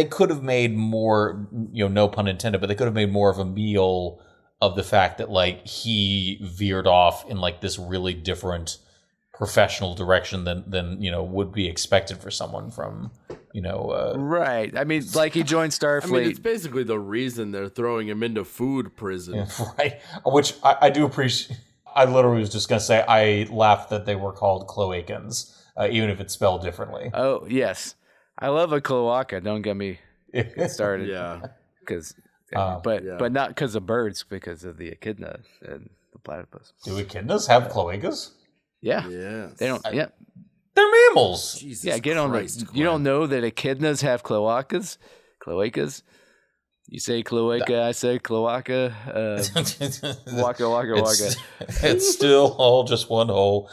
could have made more, no pun intended, but they could have made more of a meal of the fact that like he veered off in like this really different professional direction than would be expected for someone from right. I mean, like he joined Starfleet. I mean, it's basically the reason they're throwing him into food prison. Yeah, right. Which I do appreciate. I literally was just gonna say I laughed that they were called cloacans, even if it's spelled differently. Oh yes, I love a cloaca. Don't get me started. Yeah, because. But not because of birds, because of the echidna and the platypus. Do echidnas have cloacas? Yeah. Yeah. They don't. Yeah. They're mammals. Jesus yeah. Get on Christ, the. Glen. You don't know that echidnas have cloacas? Cloacas. You say cloaca. I say cloaca. Waka waka waka. It's still all just one hole.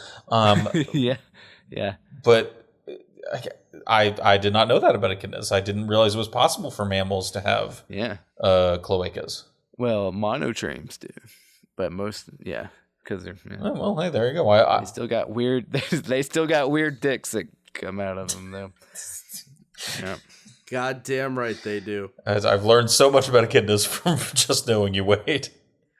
Yeah. Yeah. But I did not know that about echidnas. I didn't realize it was possible for mammals to have cloacas. Well, monotremes do, but most because they're. Yeah. Oh, well, hey, there you go. They still got weird. They still got weird dicks that come out of them though. Yeah. God damn right they do. As I've learned so much about echidnas from just knowing you, Wade.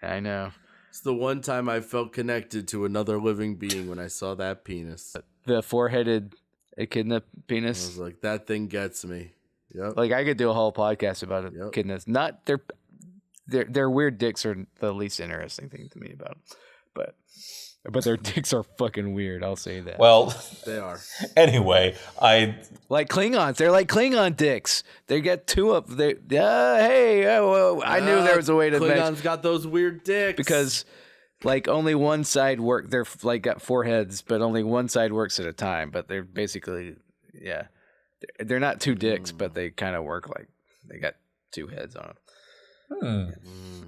I know. It's the one time I felt connected to another living being when I saw that penis. The four-headed echidna I penis. was like, that thing gets me. Yep. Like I could do a whole podcast about echidnas. Not their weird dicks are the least interesting thing to me about them. But their dicks are fucking weird. I'll say that. Well, They are. Anyway, like Klingons. They're like Klingon dicks. They get two of they. I knew there was a way to. Klingons got those weird dicks because like only one side work. They're like got four heads, but only one side works at a time. But they're basically they're not two dicks, but they kind of work like they got two heads on them.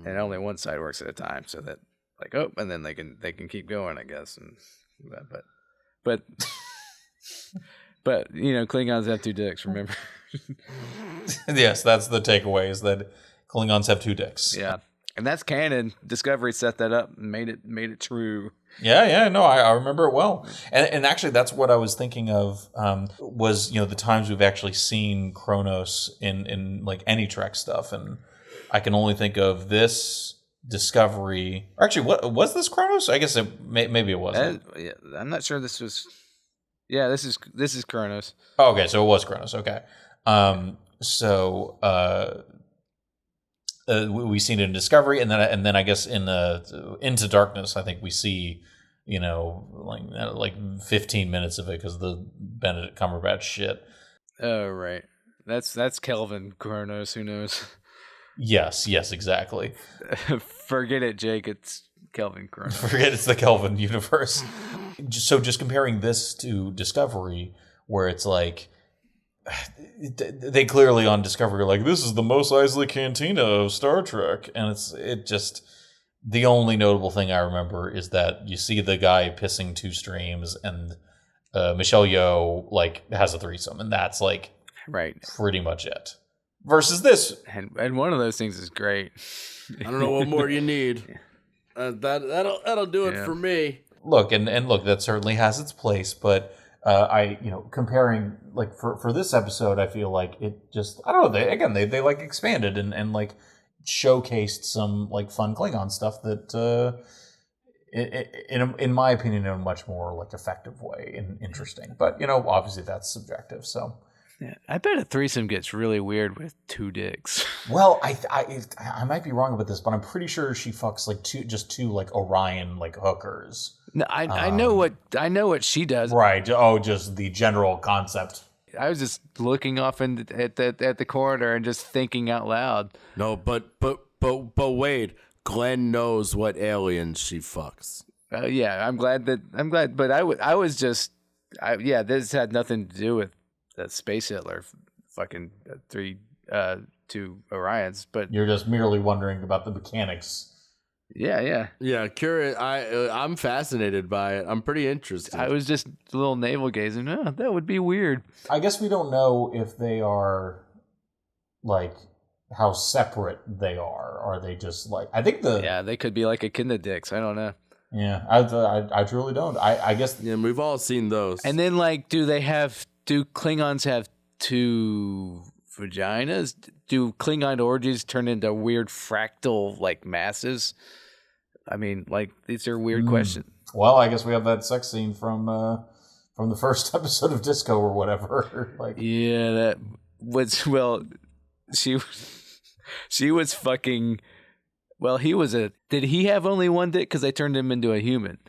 And only one side works at a time, so that like and then they can keep going, I guess. And but Klingons have two dicks. Remember? Yes, that's the takeaway: is that Klingons have two dicks. Yeah, and that's canon. Discovery set that up and made it true. Yeah, no, I remember it well. And actually, that's what I was thinking of, was, the times we've actually seen Kronos in like any Trek stuff. And I can only think of this, Discovery. Actually, what was this Kronos? I guess maybe it wasn't. I'm not sure this was. Yeah, this is Kronos. Oh, okay, so it was Kronos. Okay. We've seen it in Discovery, and then I guess in Into Darkness, I think we see, like 15 minutes of it because of the Benedict Cumberbatch shit. Oh right, that's Kelvin Kronos. Who knows? Yes, exactly. Forget it, Jake. It's Kelvin Kronos. Forget it's the Kelvin universe. Just comparing this to Discovery, where it's like, they clearly on Discovery are like, this is the Mos Eisley Cantina of Star Trek, and it just the only notable thing I remember is that you see the guy pissing two streams, and Michelle Yeoh like has a threesome, and that's like right, pretty much it. Versus this, and one of those things is great. I don't know what more you need. That'll do it for me. Look, and look, that certainly has its place, but. Comparing like for this episode, I feel like it just I don't know. They like expanded and like showcased some like fun Klingon stuff that in my opinion in a much more like effective way and interesting. But obviously that's subjective. So Yeah, I bet a threesome gets really weird with 2 dicks. Well, I might be wrong about this, but I'm pretty sure she fucks like two like Orion like hookers. No, I know what she does. Right. Oh, just the general concept. I was just looking off at the corridor and just thinking out loud. No, but Wade, Glenn knows what aliens she fucks. Yeah, I'm glad, but this had nothing to do with the Space Hitler fucking 2 Orions, but You're just merely wondering about the mechanics. Yeah. Curious. I'm fascinated by it. I'm pretty interested. I was just a little navel gazing. Oh, that would be weird. I guess we don't know if they are like how separate they are. Are they just like? I think they could be like echidna dicks. I don't know. Yeah, I truly don't. I guess. Yeah, we've all seen those. And then like, do Klingons have 2 vaginas? Do Klingon orgies turn into weird fractal like masses? I mean, like, these are weird questions. Well, I guess we have that sex scene from the first episode of Disco or whatever. Like, yeah, that was she was fucking. Well, did he have only 1 dick because they turned him into a human?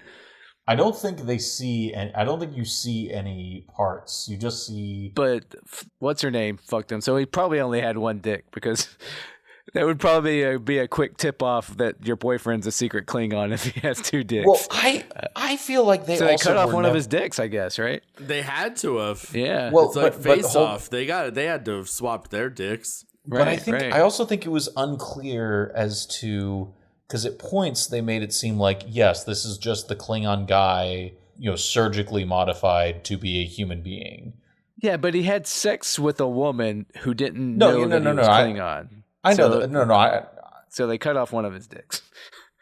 I don't think they see, and I don't think you see any parts. You just see. But what's her name fucked him, so he probably only had 1 dick because that would probably be a quick tip off that your boyfriend's a secret Klingon if he has 2 dicks. Well, I feel like they they cut off one of his dicks, I guess, right? They had to have. Yeah. Well, it's like Face Off. They had to have swapped their dicks. But I also think it was unclear as to. Because at points they made it seem like, yes, this is just the Klingon guy, surgically modified to be a human being. Yeah, but he had sex with a woman who didn't know that he was Klingon. I know that. So they cut off one of his dicks.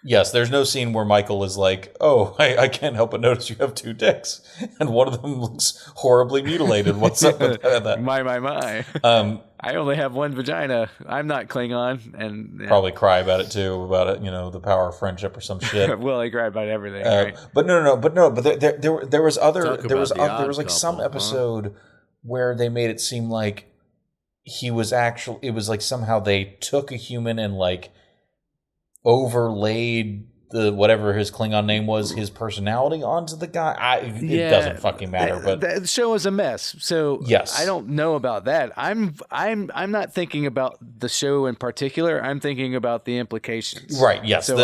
Yes, there's no scene where Michael is like, oh, I can't help but notice you have 2 dicks. And one of them looks horribly mutilated. What's up with that? My. I only have 1 vagina. I'm not Klingon. And probably cry about it, too, the power of friendship or some shit. Well, I cry about everything, right? But there was like some episode where they made it seem like it was like somehow they took a human and like overlaid the whatever his Klingon name was, his personality onto the guy. It doesn't fucking matter. But the show is a mess. So yes, I don't know about that. I'm not thinking about the show in particular. I'm thinking about the implications. Right. Yes. So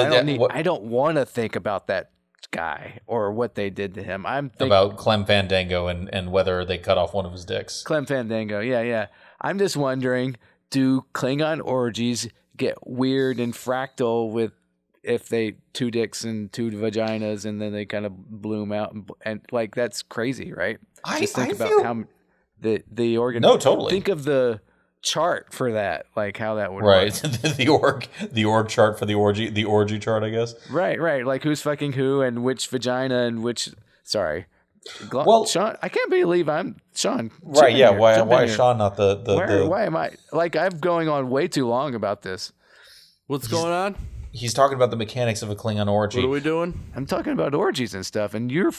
I don't want to think about that guy or what they did to him. I'm thinking about Clem Fandango and whether they cut off one of his dicks. Clem Fandango. Yeah. I'm just wondering, do Klingon orgies get weird and fractal with if they 2 dicks and 2 vaginas and then they kind of bloom out and like that's crazy, right? Just think about how the organ. No, totally. Think of the chart for that, like how that would work. the org chart for the orgy chart, I guess. Right. Like who's fucking who and which vagina and which. Sorry. Well, Sean, I can't believe I'm Sean. Right? Yeah. Why is Sean not the? Why am I like I'm going on way too long about this? What's going on? He's talking about the mechanics of a Klingon orgy. What are we doing? I'm talking about orgies and stuff, and you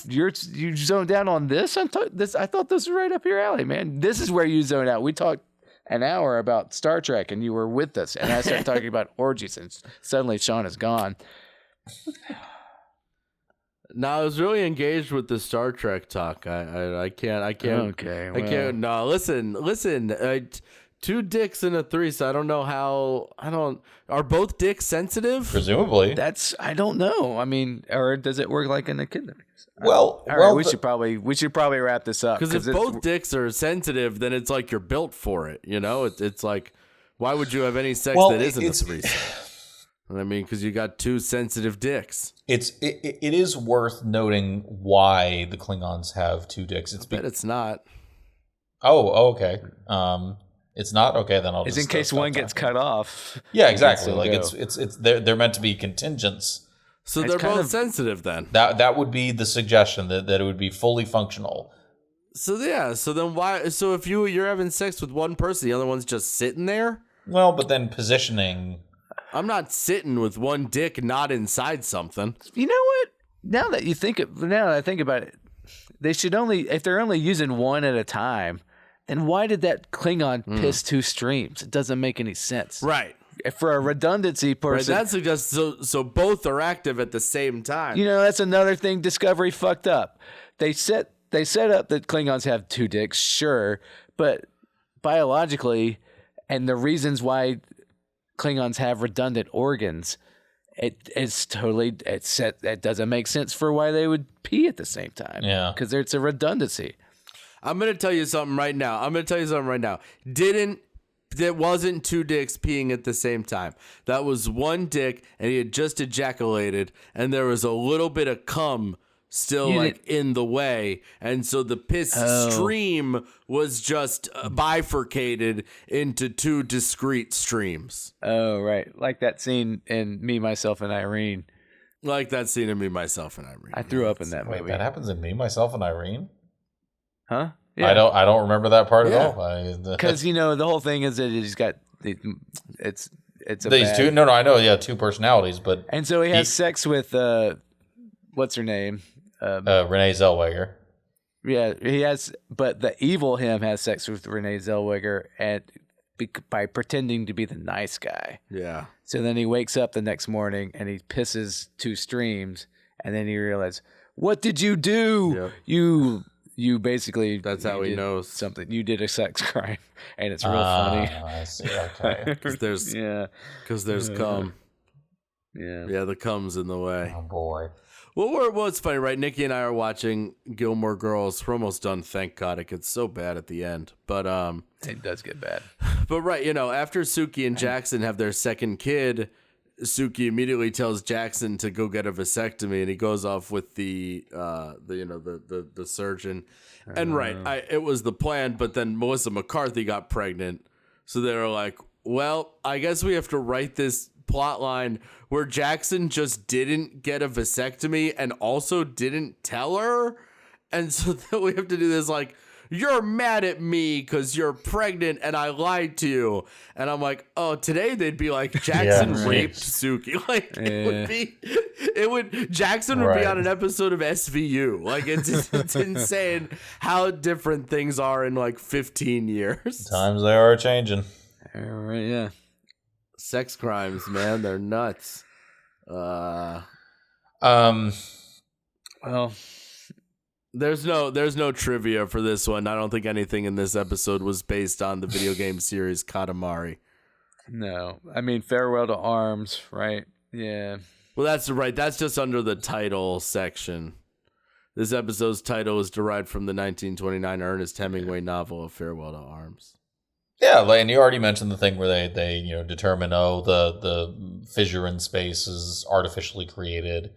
zoned down on this. I thought this was right up your alley, man. This is where you zone out. We talked an hour about Star Trek, and you were with us, and I started talking about orgies, and suddenly Sean is gone. No, I was really engaged with the Star Trek talk. I can't. Okay. I can't. No, listen. 2 dicks in a threesome. I don't know how. Are both dicks sensitive? Presumably. I don't know. I mean, or does it work like an echidna? Well, all right. We should probably wrap this up because if both dicks are sensitive, then it's like you're built for it. It's like, why would you have any sex that isn't a threesome? I mean, because you got 2 sensitive dicks. It is worth noting why the Klingons have 2 dicks. It's not. Oh, okay. It's not okay. Then I'll. It's in case one gets cut off. Yeah, exactly. Like it's they're meant to be contingents. So they're both sensitive then. That would be the suggestion that it would be fully functional. So yeah. So then why? So if you're having sex with one person, the other one's just sitting there. Well, but then positioning. I'm not sitting with one dick not inside something. You know what? Now that I think about it, they should if they're only using one at a time, then why did that Klingon piss 2 streams? It doesn't make any sense. Right. For a redundancy person. Right, that suggests so both are active at the same time. That's another thing Discovery fucked up. They set up that Klingons have 2 dicks, sure, but biologically, and the reasons why Klingons have redundant organs, it doesn't make sense for why they would pee at the same time. Yeah, because it's a redundancy. I'm gonna tell you something right now. That wasn't 2 dicks peeing at the same time. That was 1 dick, and he had just ejaculated, and there was a little bit of cum still in the way, and so the piss stream was just bifurcated into 2 discrete streams. Oh, right. Like that scene in Me, Myself, and Irene. Like that scene in Me, Myself, and Irene. I threw up in that movie. Wait, that happens in Me, Myself, and Irene? Huh? Yeah. I don't remember that part at all. Because the whole thing is that he's got it's a these bad, 2. No, I know. Yeah, 2 personalities, but and so he has sex with what's her name? Renee Zellweger. Yeah, he has, but the evil him has sex with Renee Zellweger and by pretending to be the nice guy. Yeah. So then he wakes up the next morning and he pisses 2 streams, and then he realizes, what did you do? Yep. You basically... That's how he knows. Something. You did a sex crime, and it's real funny. I see, okay. Because there's cum. Yeah. Yeah, the cum's in the way. Oh, boy. Well, it's funny, right? Nikki and I are watching Gilmore Girls. We're almost done, thank God. It gets so bad at the end. But it does get bad. But right, after Suki and Jackson have their second kid, Suki immediately tells Jackson to go get a vasectomy, and he goes off with the surgeon. And it was the plan, but then Melissa McCarthy got pregnant, so they were like, "Well, I guess we have to write this plot line where Jackson just didn't get a vasectomy and also didn't tell her, and so then we have to do this like." You're mad at me because you're pregnant and I lied to you. And I'm like, oh, today they'd be like, Jackson raped Suki. Like, Jackson would be on an episode of SVU. Like, it's insane how different things are in like 15 years. Times they are changing. Yeah. Sex crimes, man. They're nuts. Well, There's no trivia for this one. I don't think anything in this episode was based on the video game series Katamari. No. I mean, Farewell to Arms, right? Yeah. Well, that's right. That's just under the title section. This episode's title is derived from the 1929 Ernest Hemingway novel of Farewell to Arms. Yeah, and you already mentioned the thing where they determine, the fissure in space is artificially created,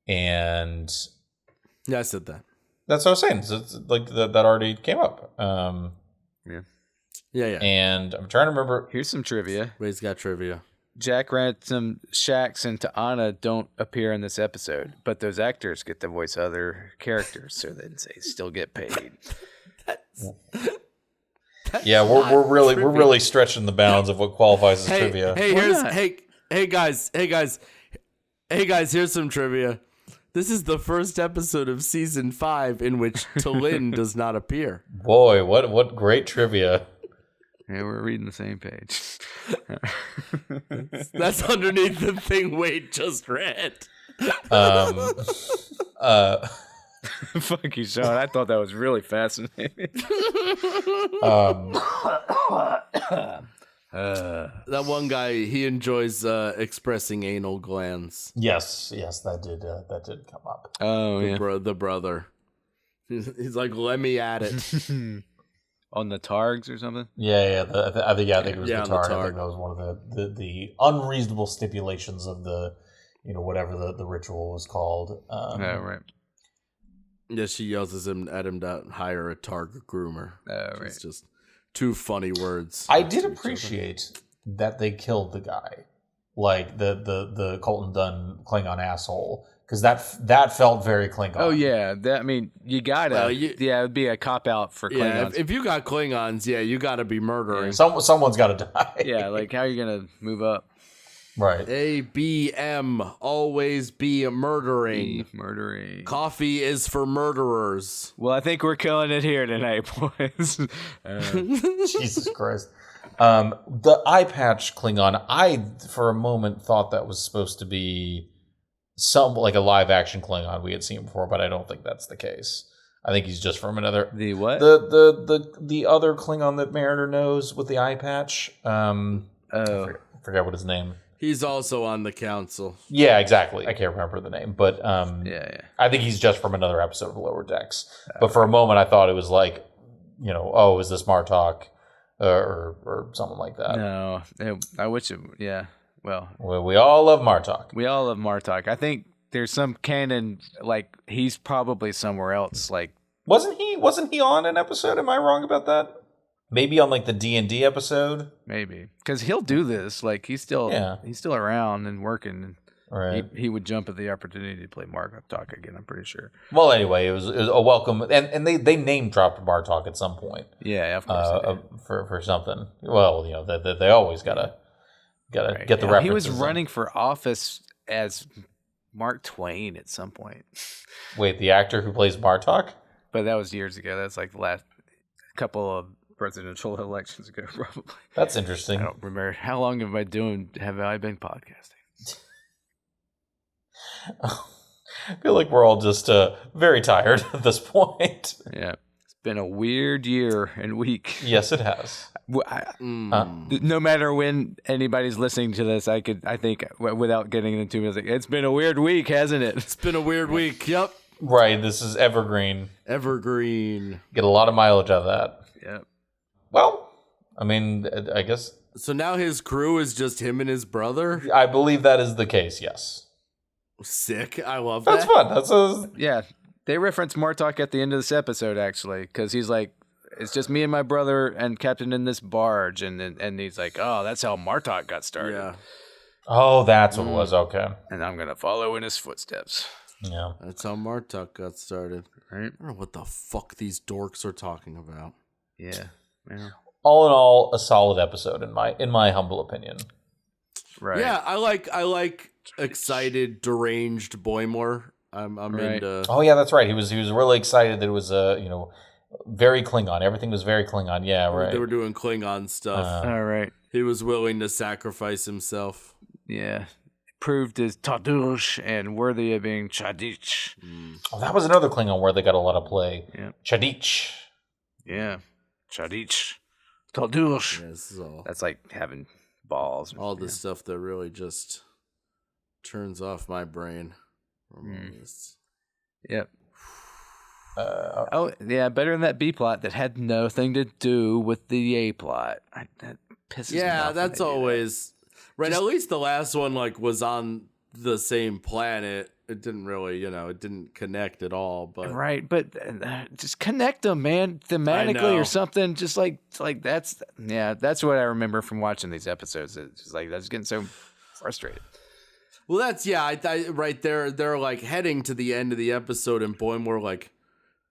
and... Yeah, I said that. That's what I was saying. It's like that already came up. Yeah. And I'm trying to remember. Here's some trivia. Ray's got trivia. Jack Ransom, Shax, and Ta'ana don't appear in this episode, but those actors get to voice other characters, so they still get paid. We're really stretching the bounds of what qualifies as trivia. Hey guys. Here's some trivia. This is the first episode of season 5 in which T'Lyn does not appear. Boy, what great trivia. Yeah, we're reading the same page. That's underneath the thing Wade just read. Fuck you, Sean. I thought that was really fascinating. That one guy, he enjoys expressing anal glands. Yes, that did come up. Oh, the brother. He's like, let me at it. On the Targs or something? Yeah. I think it was the Targ. Targ. I think that was one of the unreasonable stipulations of the, whatever the ritual was called. Right. Yeah, she yells at him to hire a Targ groomer. Right. It's just 2 funny words. I did appreciate that they killed the guy, like the Colton Dunn Klingon asshole, because that felt very Klingon. Oh yeah, you gotta. It'd be a cop out for Klingons. If you got Klingons, you gotta be murdering. Someone's got to die. Yeah, like how are you gonna move up? Right. ABM, always be murdering. Murdering. Coffee is for murderers. Well, I think we're killing it here tonight, boys. Jesus Christ. The eye patch Klingon, I for a moment thought that was supposed to be some like a live action Klingon we had seen before, but I don't think that's the case. I think he's just from another. The what? The other Klingon that Mariner knows with the eye patch. I forget what his name. He's also on the council. Yeah, exactly. I can't remember the name, but yeah. I think he's just from another episode of Lower Decks. But for a moment, I thought it was like, oh, is this Martok or something like that? No, I wish it. Yeah. Well, we all love Martok. We all love Martok. I think there's some canon like he's probably somewhere else. Like, wasn't he on an episode? Am I wrong about that? Maybe on like the D&D episode. Maybe because he'll do this. Like he's still around and working. Right. He would jump at the opportunity to play Martok again. I'm pretty sure. Well, anyway, it was a welcome, and they name dropped Martok at some point. Yeah, of course. For something. Well, they always gotta get the references. He was running for office as Mark Twain at some point. Wait, the actor who plays Martok? But that was years ago. That's like the last couple of presidential elections ago, probably. That's interesting. I don't remember. How long have I been podcasting? I feel like we're all just very tired at this point. Yeah. It's been a weird year and week. Yes, it has. No matter when anybody's listening to this, I think without getting into music, it's been a weird week, hasn't it? It's been a weird week. Yep. Right. This is evergreen. Evergreen. Get a lot of mileage out of that. Yep. Well, I mean, I guess. So now his crew is just him and his brother? I believe that is the case, yes. Sick. I love That's that. fun. Yeah. They reference Martok at the end of this episode, actually, because he's like, it's just me and my brother and Captain in this barge. And he's like, oh, that's how Martok got started. Yeah. Oh, that's what it was. Okay. And I'm going to follow in his footsteps. Yeah. That's how Martok got started. Right? I don't know what the fuck these dorks are talking about. Yeah. All in all, a solid episode in my humble opinion. Right. Yeah, I like excited, deranged Boymore. I'm Right. into. Oh yeah, that's right. He was really excited that it was very Klingon. Everything was very Klingon. Yeah, right. They were doing Klingon stuff. All right. He was willing to sacrifice himself. Yeah. Proved as Tadush and worthy of being Chadich. Oh, that was another Klingon where they got a lot of play. Yeah. Chadich. Yeah. Chadich. Tadush. Yeah, this is all. That's like having balls. All the stuff that really just turns off my brain. Yep. Better than that B plot that had nothing to do with the A plot. That pisses me off. Yeah, that's always right. Just, at least the last one was on the same planet. It didn't really, it didn't connect at all. But right, but just connect them, man, thematically or something. Just like that's what I remember from watching these episodes. It's just like I was getting so frustrated. Well, that's right there. They're like heading to the end of the episode, and Boymore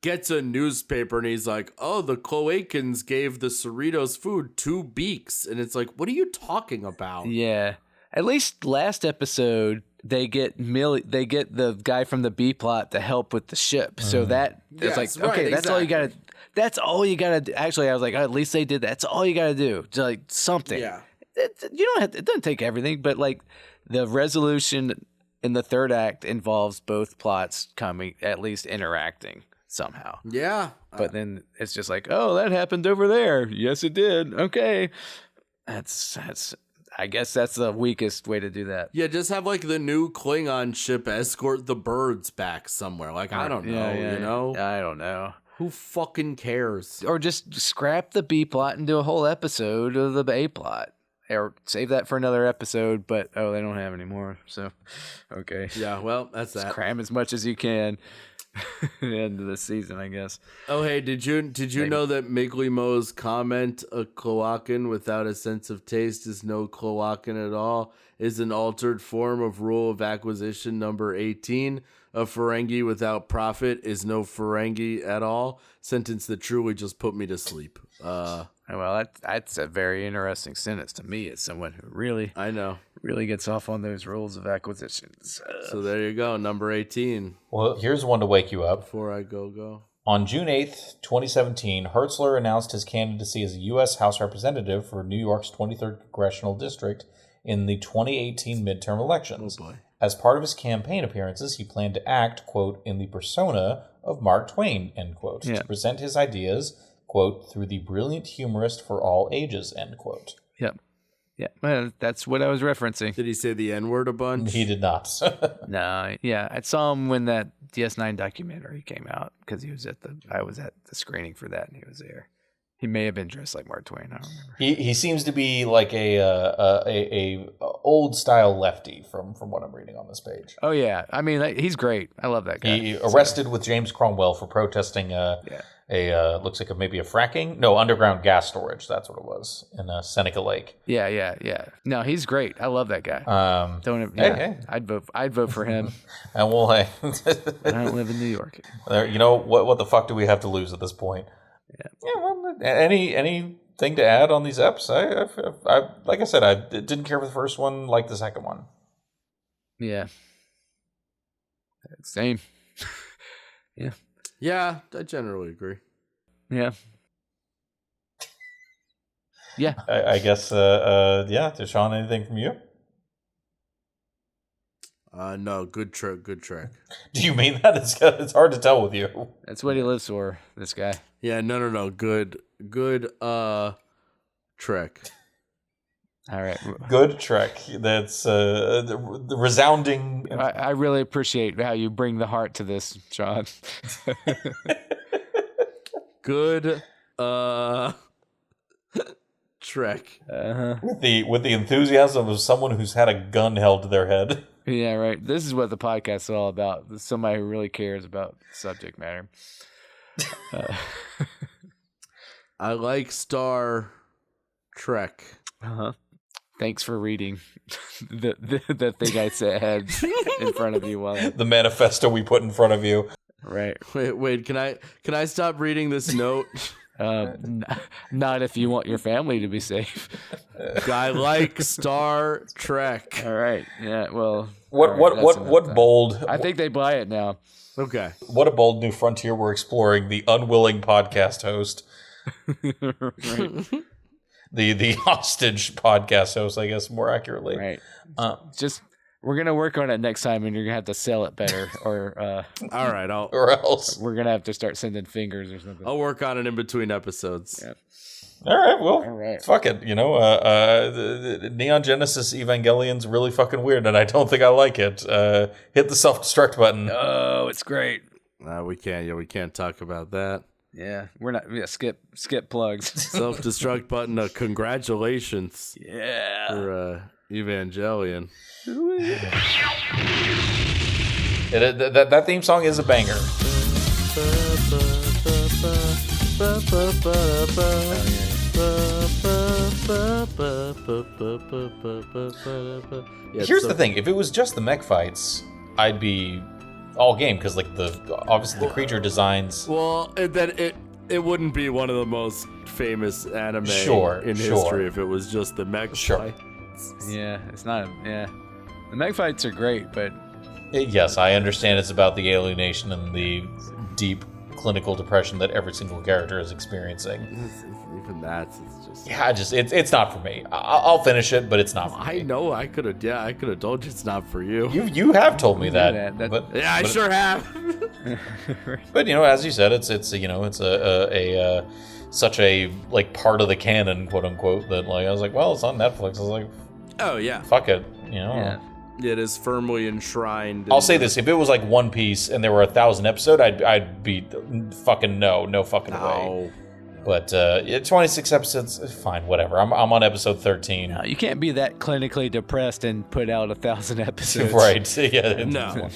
gets a newspaper, and he's like, "Oh, the Cloacans gave the Cerritos food 2 beaks," and it's like, "What are you talking about?" Yeah, at least last episode they get the guy from the B plot to help with the ship, so that it's like okay, that's all you gotta. That's all you gotta do. Actually, I was like, at least they did that. That's all you gotta do. Just like something. Yeah. It doesn't take everything, but like the resolution in the third act involves both plots coming, at least interacting somehow. Yeah. But then it's just like, oh, that happened over there. Yes, it did. Okay. That's I guess that's the weakest way to do that. Yeah, just have the new Klingon ship escort the birds back somewhere. I don't know, I don't know. Who fucking cares? Or just scrap the B plot and do a whole episode of the A plot. Or save that for another episode, but they don't have any more. So, okay. Yeah, well, that's that. Just cram as much as you can into the season, I guess. Oh, hey, did you know that Miglimo's comment, "A cloacan without a sense of taste is no cloacan at all," is an altered form of rule of acquisition number 18. A Ferengi without profit is no Ferengi at all. Sentence that truly just put me to sleep. Well, that's a very interesting sentence to me as someone who really, I know, Really gets off on those rules of acquisitions. So there you go, number 18. Well, here's one to wake you up. Before I go. On June 8th, 2017, Hertzler announced his candidacy as a U.S. House Representative for New York's 23rd Congressional District in the 2018 midterm elections. Oh boy. As part of his campaign appearances, he planned to act, quote, in the persona of Mark Twain, end quote, to present his ideas, quote, through the brilliant humorist for all ages, end quote. Yep. Yeah, well, that's what I was referencing. Did he say the N-word a bunch? He did not. No, yeah, I saw him when that DS9 documentary came out because I was at the screening for that and he was there. He may have been dressed like Mark Twain. I don't remember. He seems to be like a old style lefty from what I'm reading on this page. Oh yeah, I mean he's great. I love that guy. He arrested with James Cromwell for protesting looks like maybe a underground gas storage. That's what it was in Seneca Lake. Yeah. No, he's great. I love that guy. Hey. I'd vote for him. And we'll I don't live in New York. You know what the fuck do we have to lose at this point? Yeah. Well, anything to add on these eps? I like I said, I didn't care for the first one, like the second one. Yeah. Same. Yeah. Yeah, I generally agree. Yeah. Yeah. I guess. Deshaun, anything from you? No, good trick. Do you mean that? It's hard to tell with you. That's what he lives for, this guy. Yeah, no. Good trick. All right. Good trick. That's the resounding. I really appreciate how you bring the heart to this, Sean. Good trick. Uh-huh. With the enthusiasm of someone who's had a gun held to their head. Yeah, right. This is what the podcast is all about. Somebody who really cares about subject matter. I like Star Trek. Uh-huh. Thanks for reading the thing I had in front of you while the manifesto we put in front of you. Right. Wait, can I stop reading this note? Not if you want your family to be safe. I like Star Trek. All right. Yeah. Well. What bold? I think they buy it now. Okay. What a bold new frontier we're exploring. The unwilling podcast host. Right. The hostage podcast host, I guess, more accurately. Right. We're gonna work on it next time, and you're gonna have to sell it better, or all right, or else we're gonna have to start sending fingers or something. I'll work on it in between episodes. Yeah. All right, well, all right. Fuck it. You know, the Neon Genesis Evangelion's really fucking weird, and I don't think I like it. Hit the self-destruct button. Oh, it's great. We can't talk about that. Yeah, we're not. Yeah, skip plugs. Self-destruct button. Congratulations. Yeah. For Evangelion. That theme song is a banger. Here's the thing: if it was just the mech fights, I'd be all game because, like, obviously the creature designs. Well, it wouldn't be one of the most famous anime in history if it was just the mech fights. Yeah, it's not. Yeah, the mech fights are great, but yes, I understand it's about the alienation and the deep clinical depression that every single character is experiencing. Even that's just it's not for me. I'll finish it, but it's not for me. I know I could have told you it's not for you. You have told me that. I sure have. But as you said, it's such a like part of the canon, quote unquote, that like I was like, well, it's on Netflix. I was like, oh yeah, fuck it, Yeah. It is firmly enrined. I'll say this: if it was like One Piece and there were 1,000 episodes, I'd be fucking no fucking way. But 26 episodes, fine, whatever. I'm on episode 13. No, you can't be that clinically depressed and put out 1,000 episodes. Right? Yeah. No.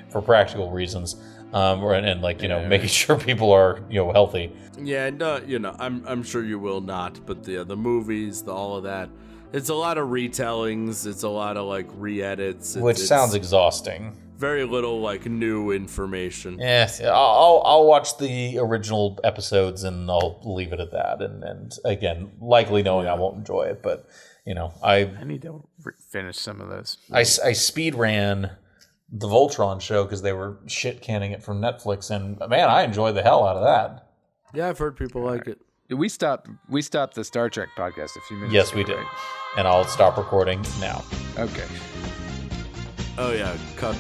For practical reasons, and making sure people are healthy. Yeah, no, I'm sure you will not. But the movies, all of that. It's a lot of retellings. It's a lot of like re-edits. Which sounds exhausting. very little like new information. Yes, I'll watch the original episodes and I'll leave it at that. And again, likely knowing I won't enjoy it, but I need to finish some of those. I speed ran the Voltron show because they were shit canning it from Netflix, and man, I enjoyed the hell out of that. Yeah, I've heard people like it. We stopped the Star Trek podcast a few minutes Yes, ago, we did. right? And I'll stop recording now. Okay. Oh yeah, cuck.